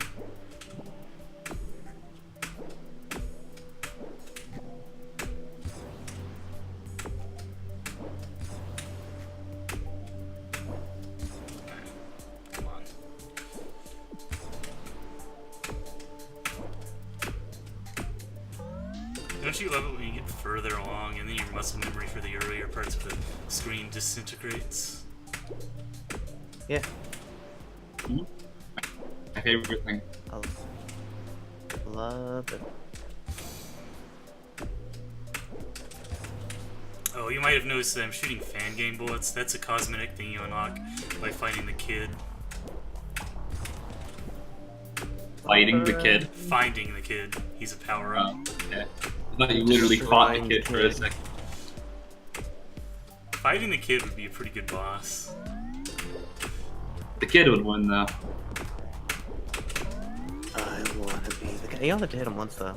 Come on. Don't you love it when you get the further along, and then your muscle memory for the earlier parts of the screen disintegrates. Yeah. My favorite thing. I love it. Oh, you might have noticed that I'm shooting fan game bullets. That's a cosmetic thing you unlock by fighting the kid. Fighting the kid. Finding the kid. He's a power-up. Yeah. I thought you literally fought the kid for a second. Fighting the kid would be a pretty good boss. The kid would win though. I want to be the guy. You only have to hit him once though.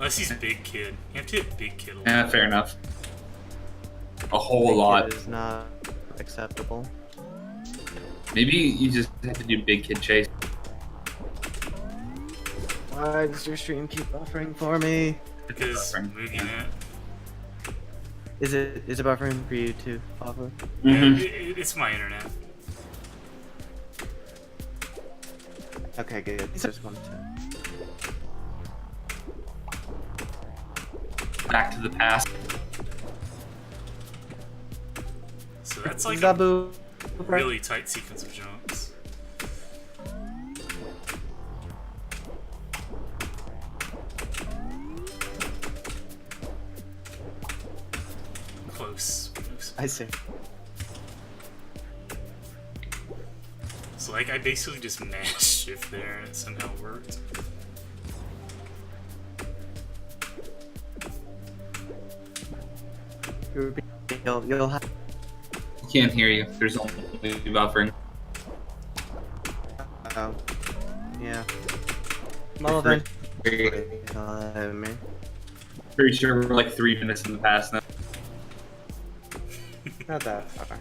Unless he's big kid. You have to hit big kid a lot. Yeah, fair enough. A whole Big lot. kid is not acceptable. Maybe you just have to do big kid chase. Why does your stream keep buffering for me? Because Buffering. MovieNet. Is it buffering for you too, Papa? Mhm. It's my internet. Okay, good. Just one time. Back to the past. So that's like a Zabu. really tight sequence of jumps. Close. I see. So like I basically just mashed shift there and it somehow worked. You'll have. Can't hear you. There's only buffering. Oh. Yeah. Well then. Me. Pretty sure we're like 3 minutes in the past now. Not that far.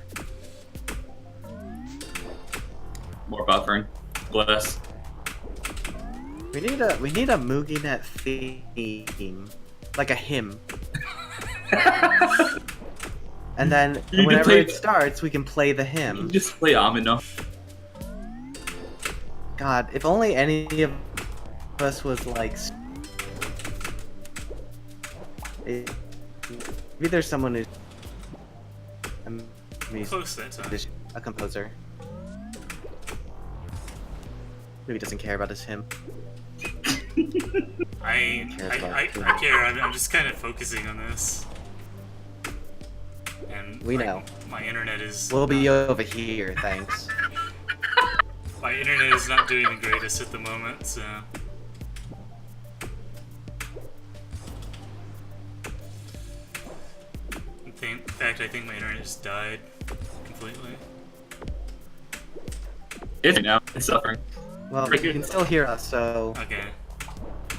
More buffering. Bless. We need a MoogieNet theme, like a hymn. And then You can whenever play- it starts, we can play the You hymn. just play Amino. God, if only any of us was like. Maybe there's someone who's Close that time. a composer. Maybe doesn't care about his hymn. I care. I'm just kind of focusing on this. And We like, know. my internet is. We'll be over here, thanks. My internet is not doing the greatest at the moment, so. In fact, I think my internet just died completely. It's now. It's suffering. Well, you can still hear us, so Okay.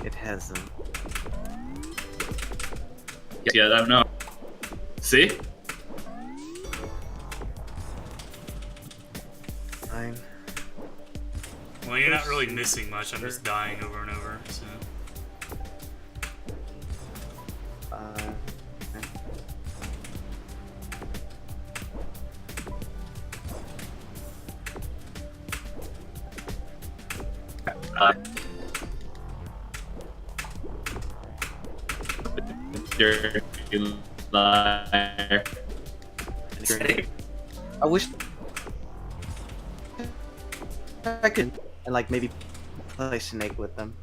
it hasn't. Yeah, I don't know. See? Fine. Well, you're not really missing much. I'm just dying over and over, so. Dirty liar. I wish I could, and like maybe play Snake with them.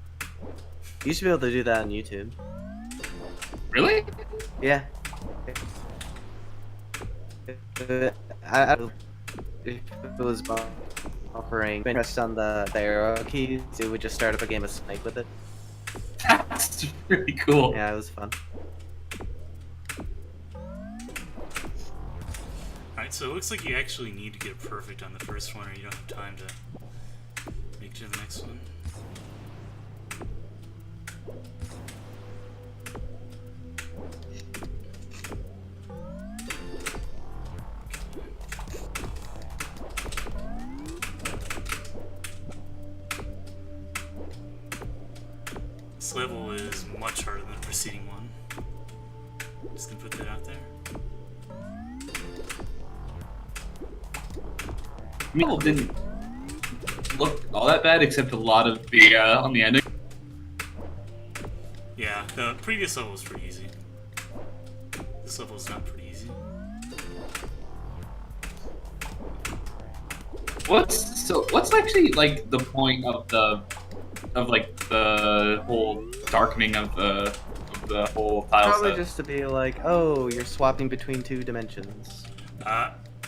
You used to be able to do that on YouTube. Really? Yeah. I if it was buffering, when I pressed on the arrow keys, it would just start up a game of Snake with it. That's really cool. Yeah, it was fun. Alright, so it looks like you actually need to get perfect on the first one, or you don't have time to make it to the next one. This level is much harder than the preceding one. Just gonna put that out there. People didn't look all that bad, except a lot of the on the ending. Yeah, The previous level was pretty easy. This level is not pretty easy. What's actually like the point of the whole darkening of the whole tile Probably set? just to be like, oh, you're swapping between 2 dimensions.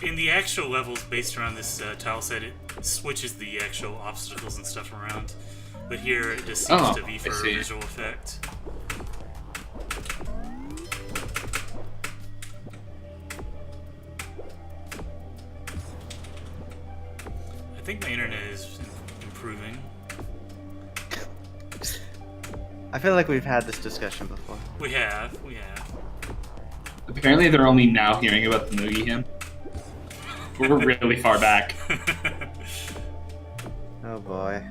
In the actual levels based around this tile set, it switches the actual obstacles and stuff around. But here it just seems to be I for see. visual effect. I think my internet is improving. I feel like we've had this discussion before. We have. Apparently, they're only now hearing about the Noogie hymn. We're really far back. Oh boy.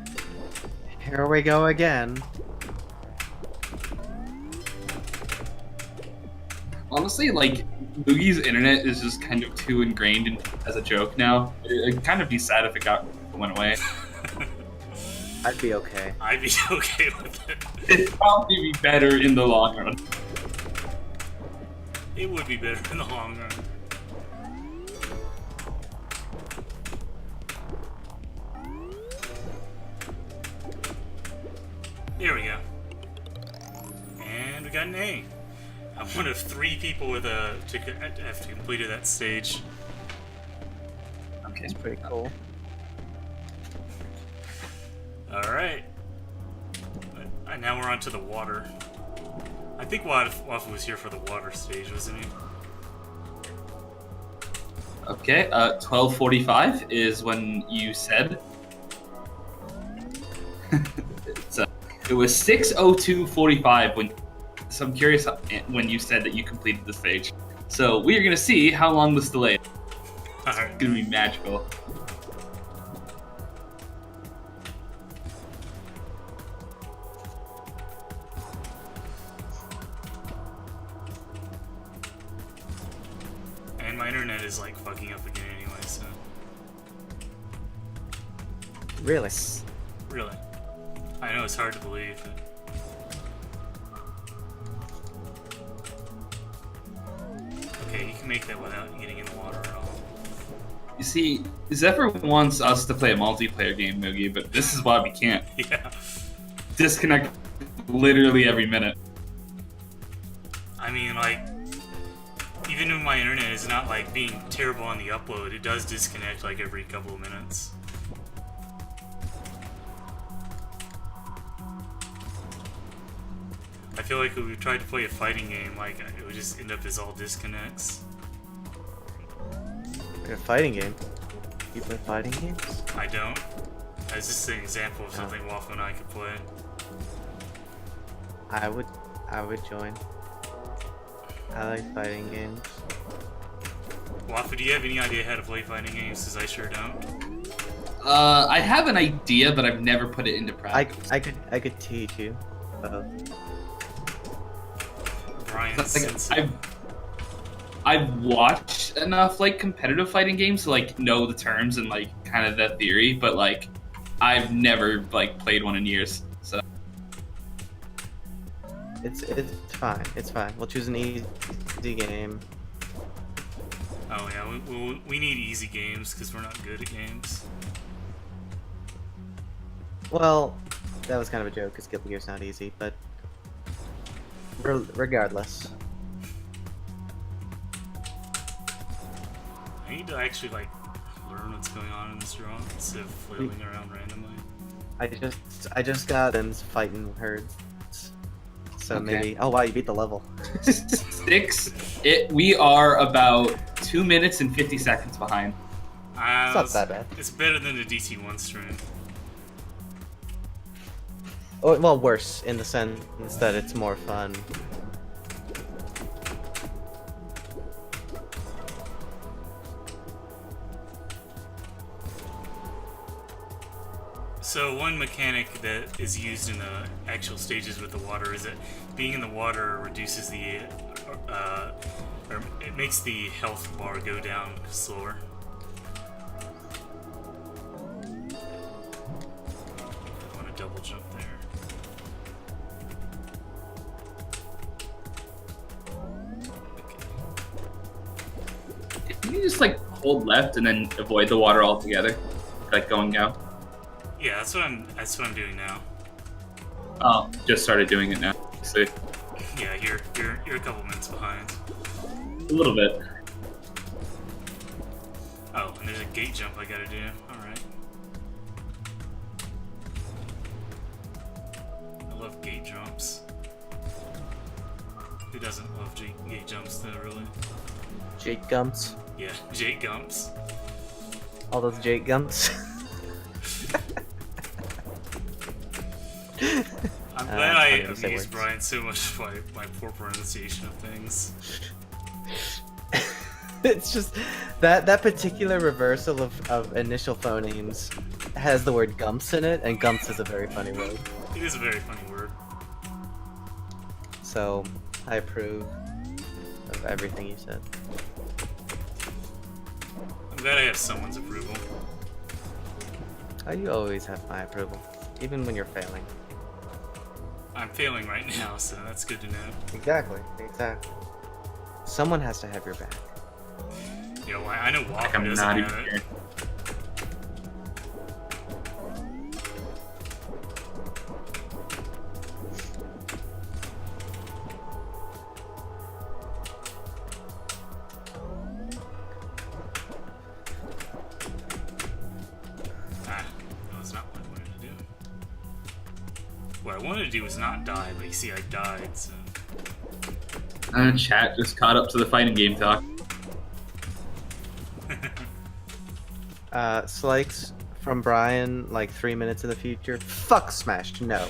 Here we go again. Honestly, like, Noogie's internet is just kind of too ingrained as a joke now. It'd kind of be sad if it went away. I'd be okay. I'd be okay with it. It'd probably be better in the long run. It would be better in the long run. There we go. And we got an A. I'm one of 3 people with a ticket have completed that stage. Okay. It's pretty cool. Alright. And now we're on to the water. I think Wafu was here for the water stage, wasn't he? Okay, 12:45 is when you said. It was 6:02:45 when. So I'm curious when you said that you completed the stage. So we are gonna see how long this delay is. Alright. It's gonna be magical. And my internet is like fucking up again anyway, so. Really? Really. I know it's hard to believe. But... Okay, you can make that without getting in the water at all. You see, Zephyr wants us to play a multiplayer game, Noogie, but this is why we can't. Yeah. Disconnect literally every minute. I mean, like, even when my internet is not like being terrible on the upload, it does disconnect like every couple of minutes. I feel like if we tried to play a fighting game, like it would just end up as all disconnects. Like a fighting game. You play fighting games? I don't. That's just an example of something Waffle and I could play. I would join. I like fighting games. Waffle, do you have any idea how to play fighting games? Because I sure don't. I have an idea, but I've never put it into practice. I could teach you. Brian's Like, I've watched enough like competitive fighting games to like know the terms and like kind of the theory, but like I've never like played one in years. So It's fine. It's fine. We'll choose an easy game. Oh yeah, we need easy games because we're not good at games. Well, that was kind of a joke because Guilty Gear's not easy, but regardless. I need to actually like learn what's going on in this draw instead of flailing around randomly. I just got them fighting herds. So Okay. maybe. Oh wow, you beat the level. 6. We are about 2 minutes and 50 seconds behind. It's not that bad. It's better than the DT1 stream. Oh, well, worse in the sense that it's more fun. So one mechanic that is used in the actual stages with the water is that being in the water reduces the, or it makes the health bar go down slower. I want to double jump there. just like hold left and then avoid the water altogether, like going down? Yeah, that's what I'm doing now. Oh, just started doing it now. See, Yeah, you're a couple minutes behind. a little bit. Oh, and there's a gate jump I gotta do. Alright. I love gate jumps. Who doesn't love gate jumps though, really? Jake Gumps. Yeah, Jake Gumps. All those Jake Gumps. I'm glad I funny to say amused words. Brian so much by my poor pronunciation of things. It's just that particular reversal of initial phonemes has the word Gumps in it, and Gumps is a very funny word. It is a very funny word. So I approve of everything you said. I'm glad I have someone's approval. Oh, you always have my approval, even when you're failing. I'm failing right now, so that's good to know. Exactly. Someone has to have your back. Yo, I know Like Walker I'm doesn't not have even it. here. Ah, that was not what I wanted to do. What I wanted to do was not die, but you see I died, so... Chat just caught up to the fighting game talk. Slikes from Brian, like 3 minutes in the future. Fuck Smash, no.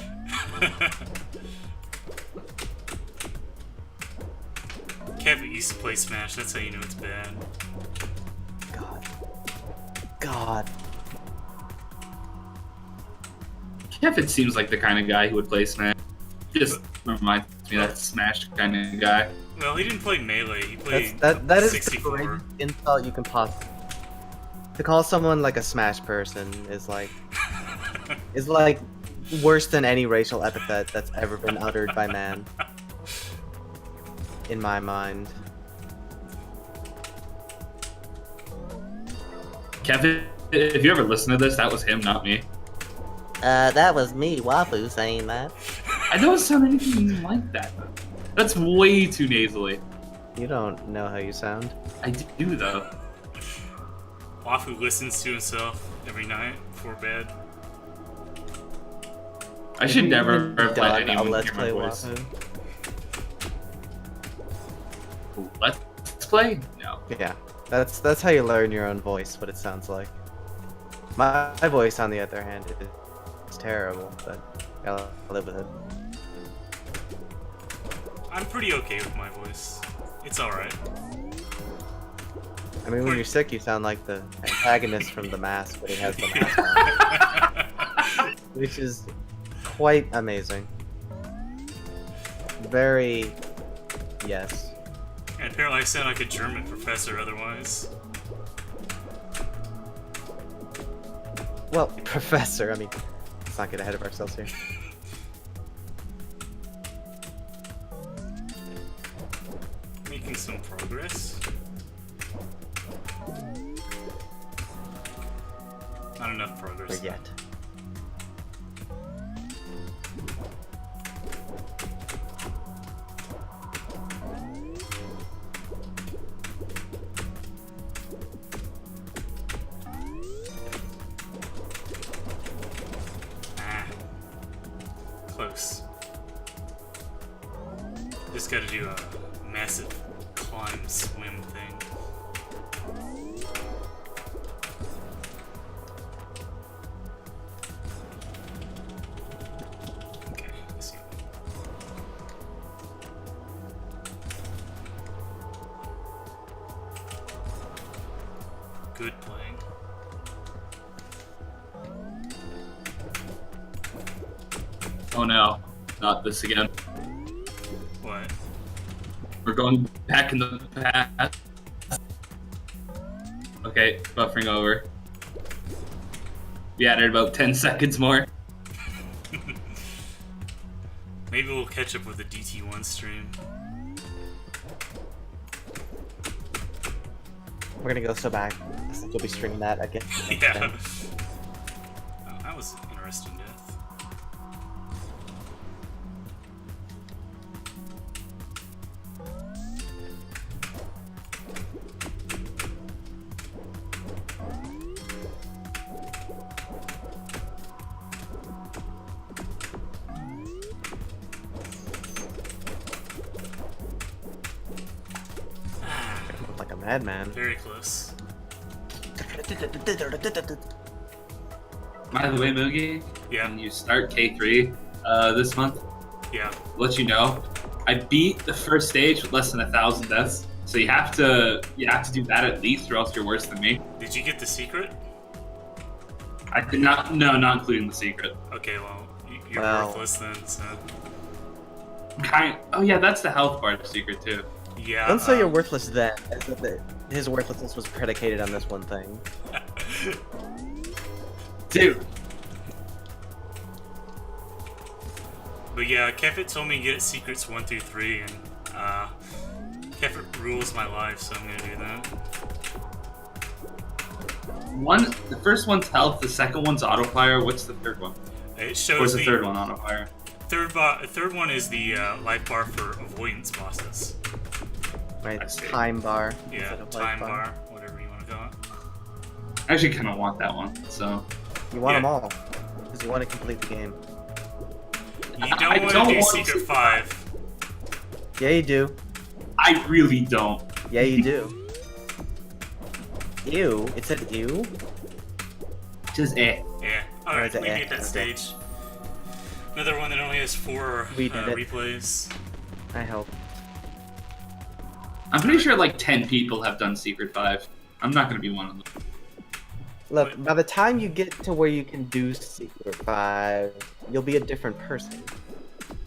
Kevin used to play Smash, that's how you know it's bad. God. Kevin seems like the kind of guy who would play Smash. Just reminds me of that Smash kind of guy. Well, he didn't play Melee, he played That is the 64. greatest insult you can possibly. To call someone like a Smash person is like worse than any racial epithet that's ever been uttered by man. In my mind. Kevin, if you ever listen to this, that was him, not me. That was me, Wafu, saying that. I don't sound anything like that. That's way too nasally. You don't know how you sound. I do, though. Wafu listens to himself every night before bed. I should never You've let done a anyone Let's hear my Play voice. Wafu. Let's play? No. Yeah, that's how you learn your own voice, what it sounds like. My voice, on the other hand, is terrible, but I'll live with it. I'm pretty okay with my voice. It's alright. I mean, when you're sick, you sound like the antagonist from The Mask, but he has the mask on, which is quite amazing. Very, yes. And apparently I sound like a German professor otherwise. Well, Professor, I mean, let's not get ahead of ourselves here. Making some progress. Not enough progress. Or yet. Ah. Close. Just gotta do a massive climb swim thing. Okay, let's see. Good playing. Oh no, not this again. What? We're going back in the past. Okay, buffering over. We added about 10 seconds more. Maybe we'll catch up with the DT1 stream. We're gonna go so back. Since you'll be streaming that again. Yeah. Oh, that was an interesting death. Like a madman. Very close. By the way, Moogie, Yeah. when you start K3 this month, Yeah. let you know, I beat the first stage with less than 1,000 deaths. So you have to do that at least, or else you're worse than me. Did you get the secret? I did not. No, not including the secret. Okay, well, you're Wow. worthless then, so. Oh yeah, that's the health bar secret too. Yeah. Don't say you're worthless then. As if his worthlessness was predicated on this one thing. Dude, But yeah, Kefit told me to get secrets 1 through 3, and Kefit rules my life, so I'm gonna do that. the first one's health, the second one's auto fire. What's the third one? It shows What's the third one? Auto fire. Third one is the life bar for avoidance bosses. Right? I see. Time bar. Yeah, instead of time life bar, whatever you want to call it. I actually kind of want that one. So You want Yeah. them all. Because you want to complete the game. You don't I want don't to do want Secret to- 5. Yeah, you do. I really don't. Yeah, you do. Ew. It said ew? Just Yeah. Or Alright, is it we eh? beat that Okay. stage. Another one that only has 4 We did it. replays. I hope. I'm pretty sure like 10 people have done Secret 5. I'm not gonna be one of them. Look, by the time you get to where you can do Secret 5, you'll be a different person.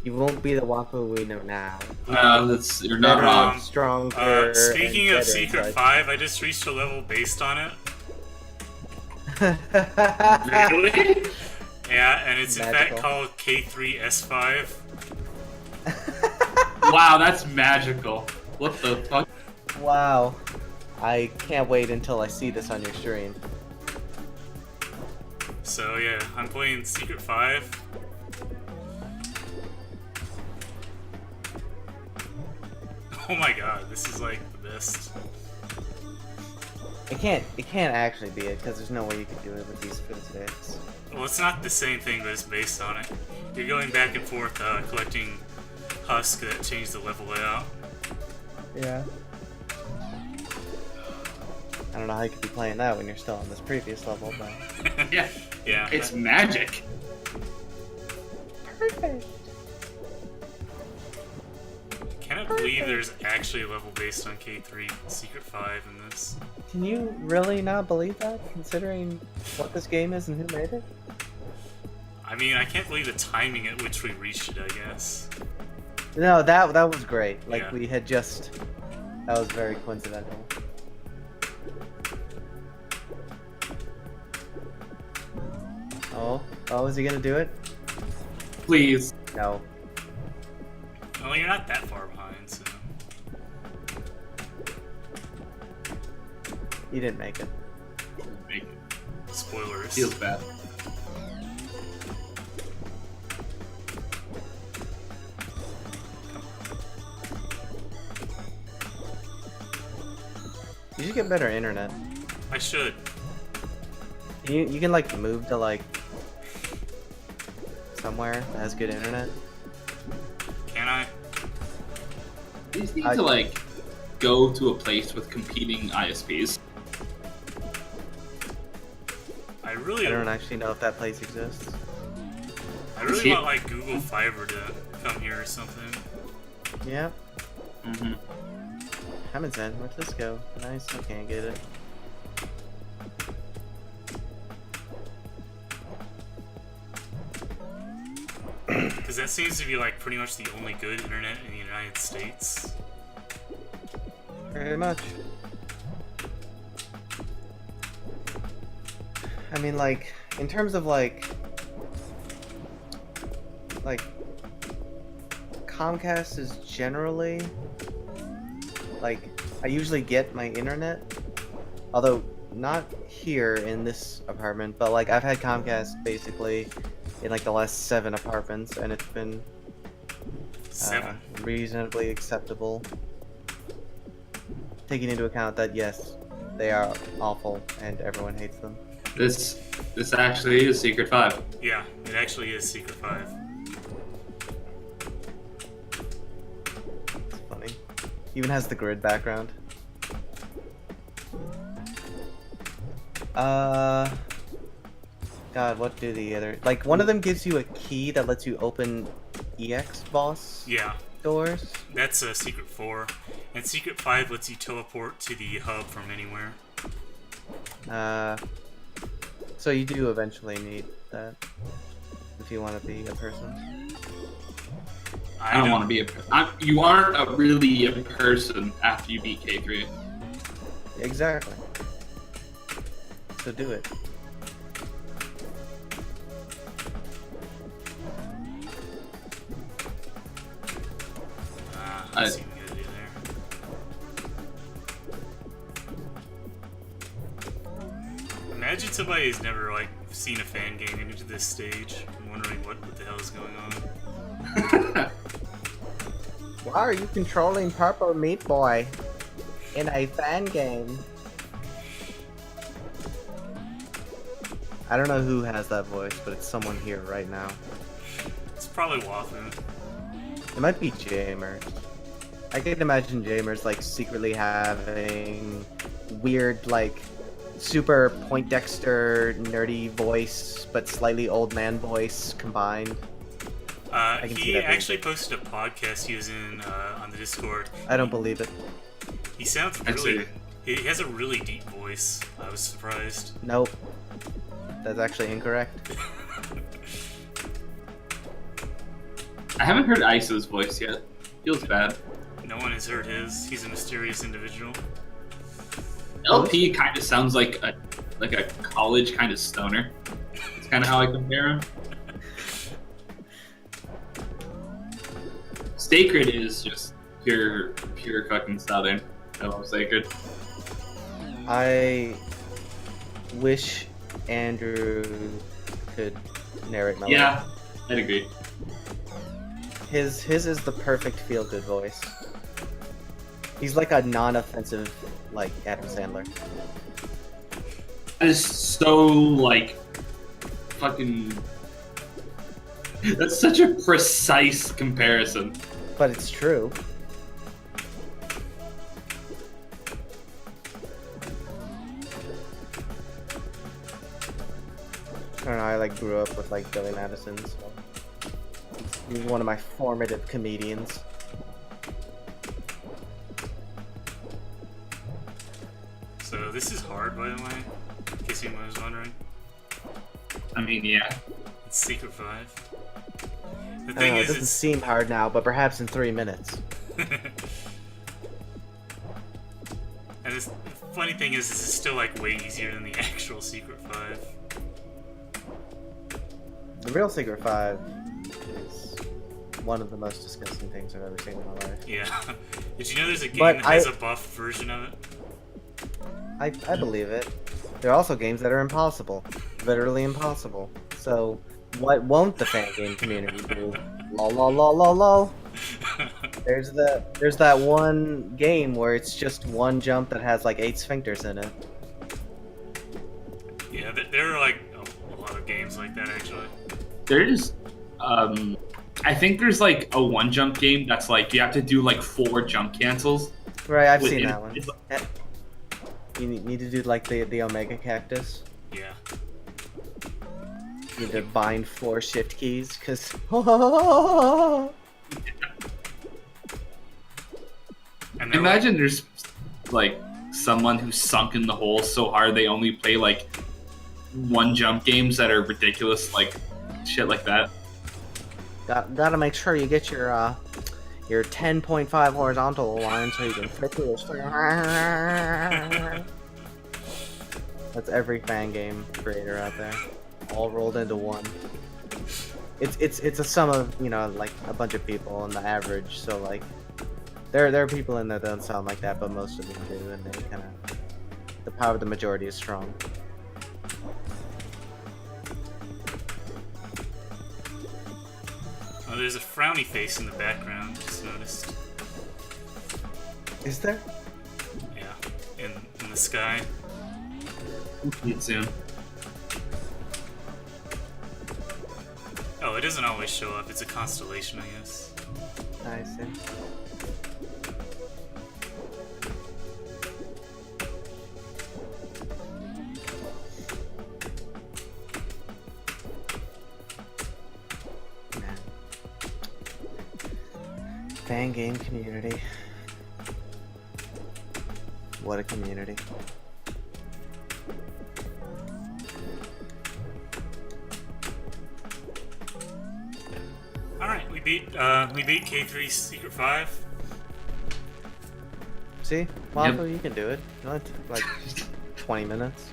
You won't be the Wafu we know now. No, you're not Better, wrong. stronger. Speaking and of better Secret inside. 5, I just reached a level based on it. Really? Yeah, and it's in fact Magical. called K3S5. Wow, that's magical. What the fuck? Wow. I can't wait until I see this on your stream. So yeah, I'm playing Secret 5. Oh my god, this is like the best. It can't actually be it, because there's no way you can do it with these footsteps. Well, it's not the same thing, but it's based on it. You're going back and forth collecting husk that change the level layout. Yeah. I don't know how you could be playing that when you're still on this previous level, but... Yeah, Yeah. it's magic. Perfect! Cannot believe there's actually a level based on K3 Secret 5 in this. Can you really not believe that, considering what this game is and who made it? I mean, I can't believe the timing at which we reached it, I guess. No, that was great. Like, Yeah. we had just... That was very coincidental. Oh, is he gonna do it? Please. No. Well, you're not that far behind, so... He didn't make it. Make it. Spoilers. Feels bad. You should get better internet. I should. You can like move to like somewhere that has good internet. Can I? You just need I- to like go to a place with competing ISPs. I really, I don't actually know if that place exists. I really See- want like Google Fiber to come here or something. Yeah. Mm-hmm. Haven't said. Where'd this go? Nice. I can't get it. Because that seems to be like pretty much the only good internet in the United States. Very much. I mean, like, in terms of like Comcast is generally like I usually get my internet Although not here in this apartment, but like I've had Comcast basically in like the last 7 apartments, and it's been 7. reasonably acceptable. Taking into account that yes, they are awful and everyone hates them. This actually is Secret 5. Yeah, it actually is Secret 5. It's funny. Even has the grid background. God, what do the other... Like, one of them gives you a key that lets you open EX boss Yeah, doors. that's Secret 4. And Secret 5 lets you teleport to the hub from anywhere. So you do eventually need that if you want to be a person. I don't want to be you aren't really a person after you beat K3. Exactly. So do it. Let's see what we gotta do there. Imagine somebody who's never like seen a fan game into this stage and wondering what the hell is going on. Why are you controlling Purple Meat Boy in a fan game? I don't know who has that voice, but it's someone here right now. It's probably Wafu. It might be Jamers. I can imagine Jamers like secretly having weird like super Poindexter nerdy voice but slightly old man voice combined. can see He that actually posted a podcast he was in on the Discord. I don't believe it. He sounds I'd really... say- He has a really deep voice. I was surprised. Nope. That's actually incorrect. I haven't heard Iso's voice yet. Feels bad. No one has heard his. He's a mysterious individual. LP kind of sounds like a college kind of stoner. It's kind of how I compare him. Sacred is just pure fucking southern. I love Sacred. I wish Andrew could narrate my Yeah, I'd agree. His is the perfect feel-good voice. He's like a non-offensive, like, Adam Sandler. That is so, like, fucking... That's such a precise comparison. But it's true. I don't know, I like grew up with like Billy Madison, so he's one of my formative comedians. So this is hard, by the way, in case anyone was wondering. I mean, yeah. It's Secret 5. The I don't thing know, it is, doesn't it's... seem hard now, but perhaps in 3 minutes. And the funny thing is, this is still like way easier than the actual Secret 5. The real Secret 5 is one of the most disgusting things I've ever seen in my life. Yeah. Did you know there's a game But that has a buffed version of it? I believe it. There are also games that are impossible. Literally impossible. So, what won't the fan game community do? Lol lol lol lol lol. There's that one game where it's just one jump that has like 8 sphincters in it. Yeah, there are like a lot of games like that actually. There's, I think there's like a one jump game that's like you have to do like 4 jump cancels. Right, I've Wait, seen it- that one. it's- You need to do like the Omega Cactus. Yeah. You need to bind 4 shift keys, cause And they're Imagine there's like someone who's sunk in the hole so hard they only play like one jump games that are ridiculous, like shit like that. gotta make sure you get your 10.5 horizontal line so you can flip through this. That's every fan game creator out there, all rolled into one. It's a sum of, you know, like a bunch of people on the average. So like, there are people in there that don't sound like that, but most of them do, and they kind of the power of the majority is strong. Oh, there's a frowny face in the background. Just noticed. Is there? Yeah, in the sky. We'll see it soon. Oh, it doesn't always show up. It's a constellation, I guess. I see. Man. Fan game community. What a community. Alright, we beat K3's Secret 5. See? Waffle, you can do it. It only took like 20 minutes.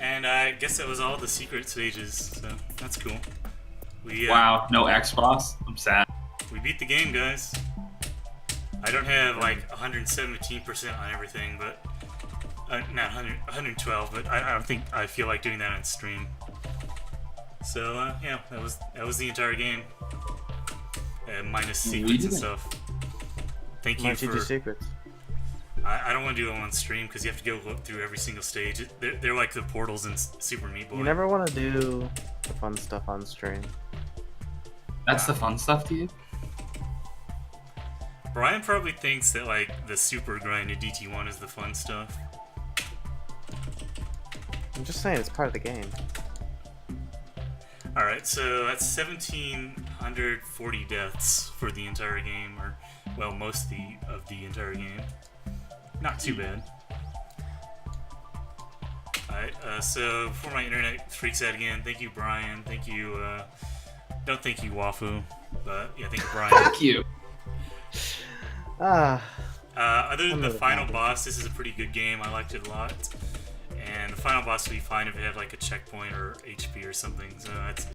And I guess that was all the secret stages, so that's cool. We Wow, no Xbox. I'm sad. we beat the game, guys. I don't have like 117% on everything, but not 112, but I don't think I feel like doing that on stream. So yeah, that was the entire game, minus secrets and stuff. Thank you Why'd you do for. secrets? I don't want to do it on stream because you have to go through every single stage. They're like the portals in Super Meat Boy. You never want to do the fun stuff on stream. That's the fun stuff to you? Brian probably thinks that like the super grinded DT1 is the fun stuff. I'm just saying, it's part of the game. Alright, so that's 1,740 deaths for the entire game, or, well, most of the entire game. Not too bad. Alright, so before my internet freaks out again, thank you, Brian. Thank you, don't thank you, Wafu, but yeah, thank you, Brian. Fuck you. Ah, Other than I'm the really final happy. boss, this is a pretty good game. I liked it a lot. And the final boss would be fine if it had like a checkpoint or HP or something, so that's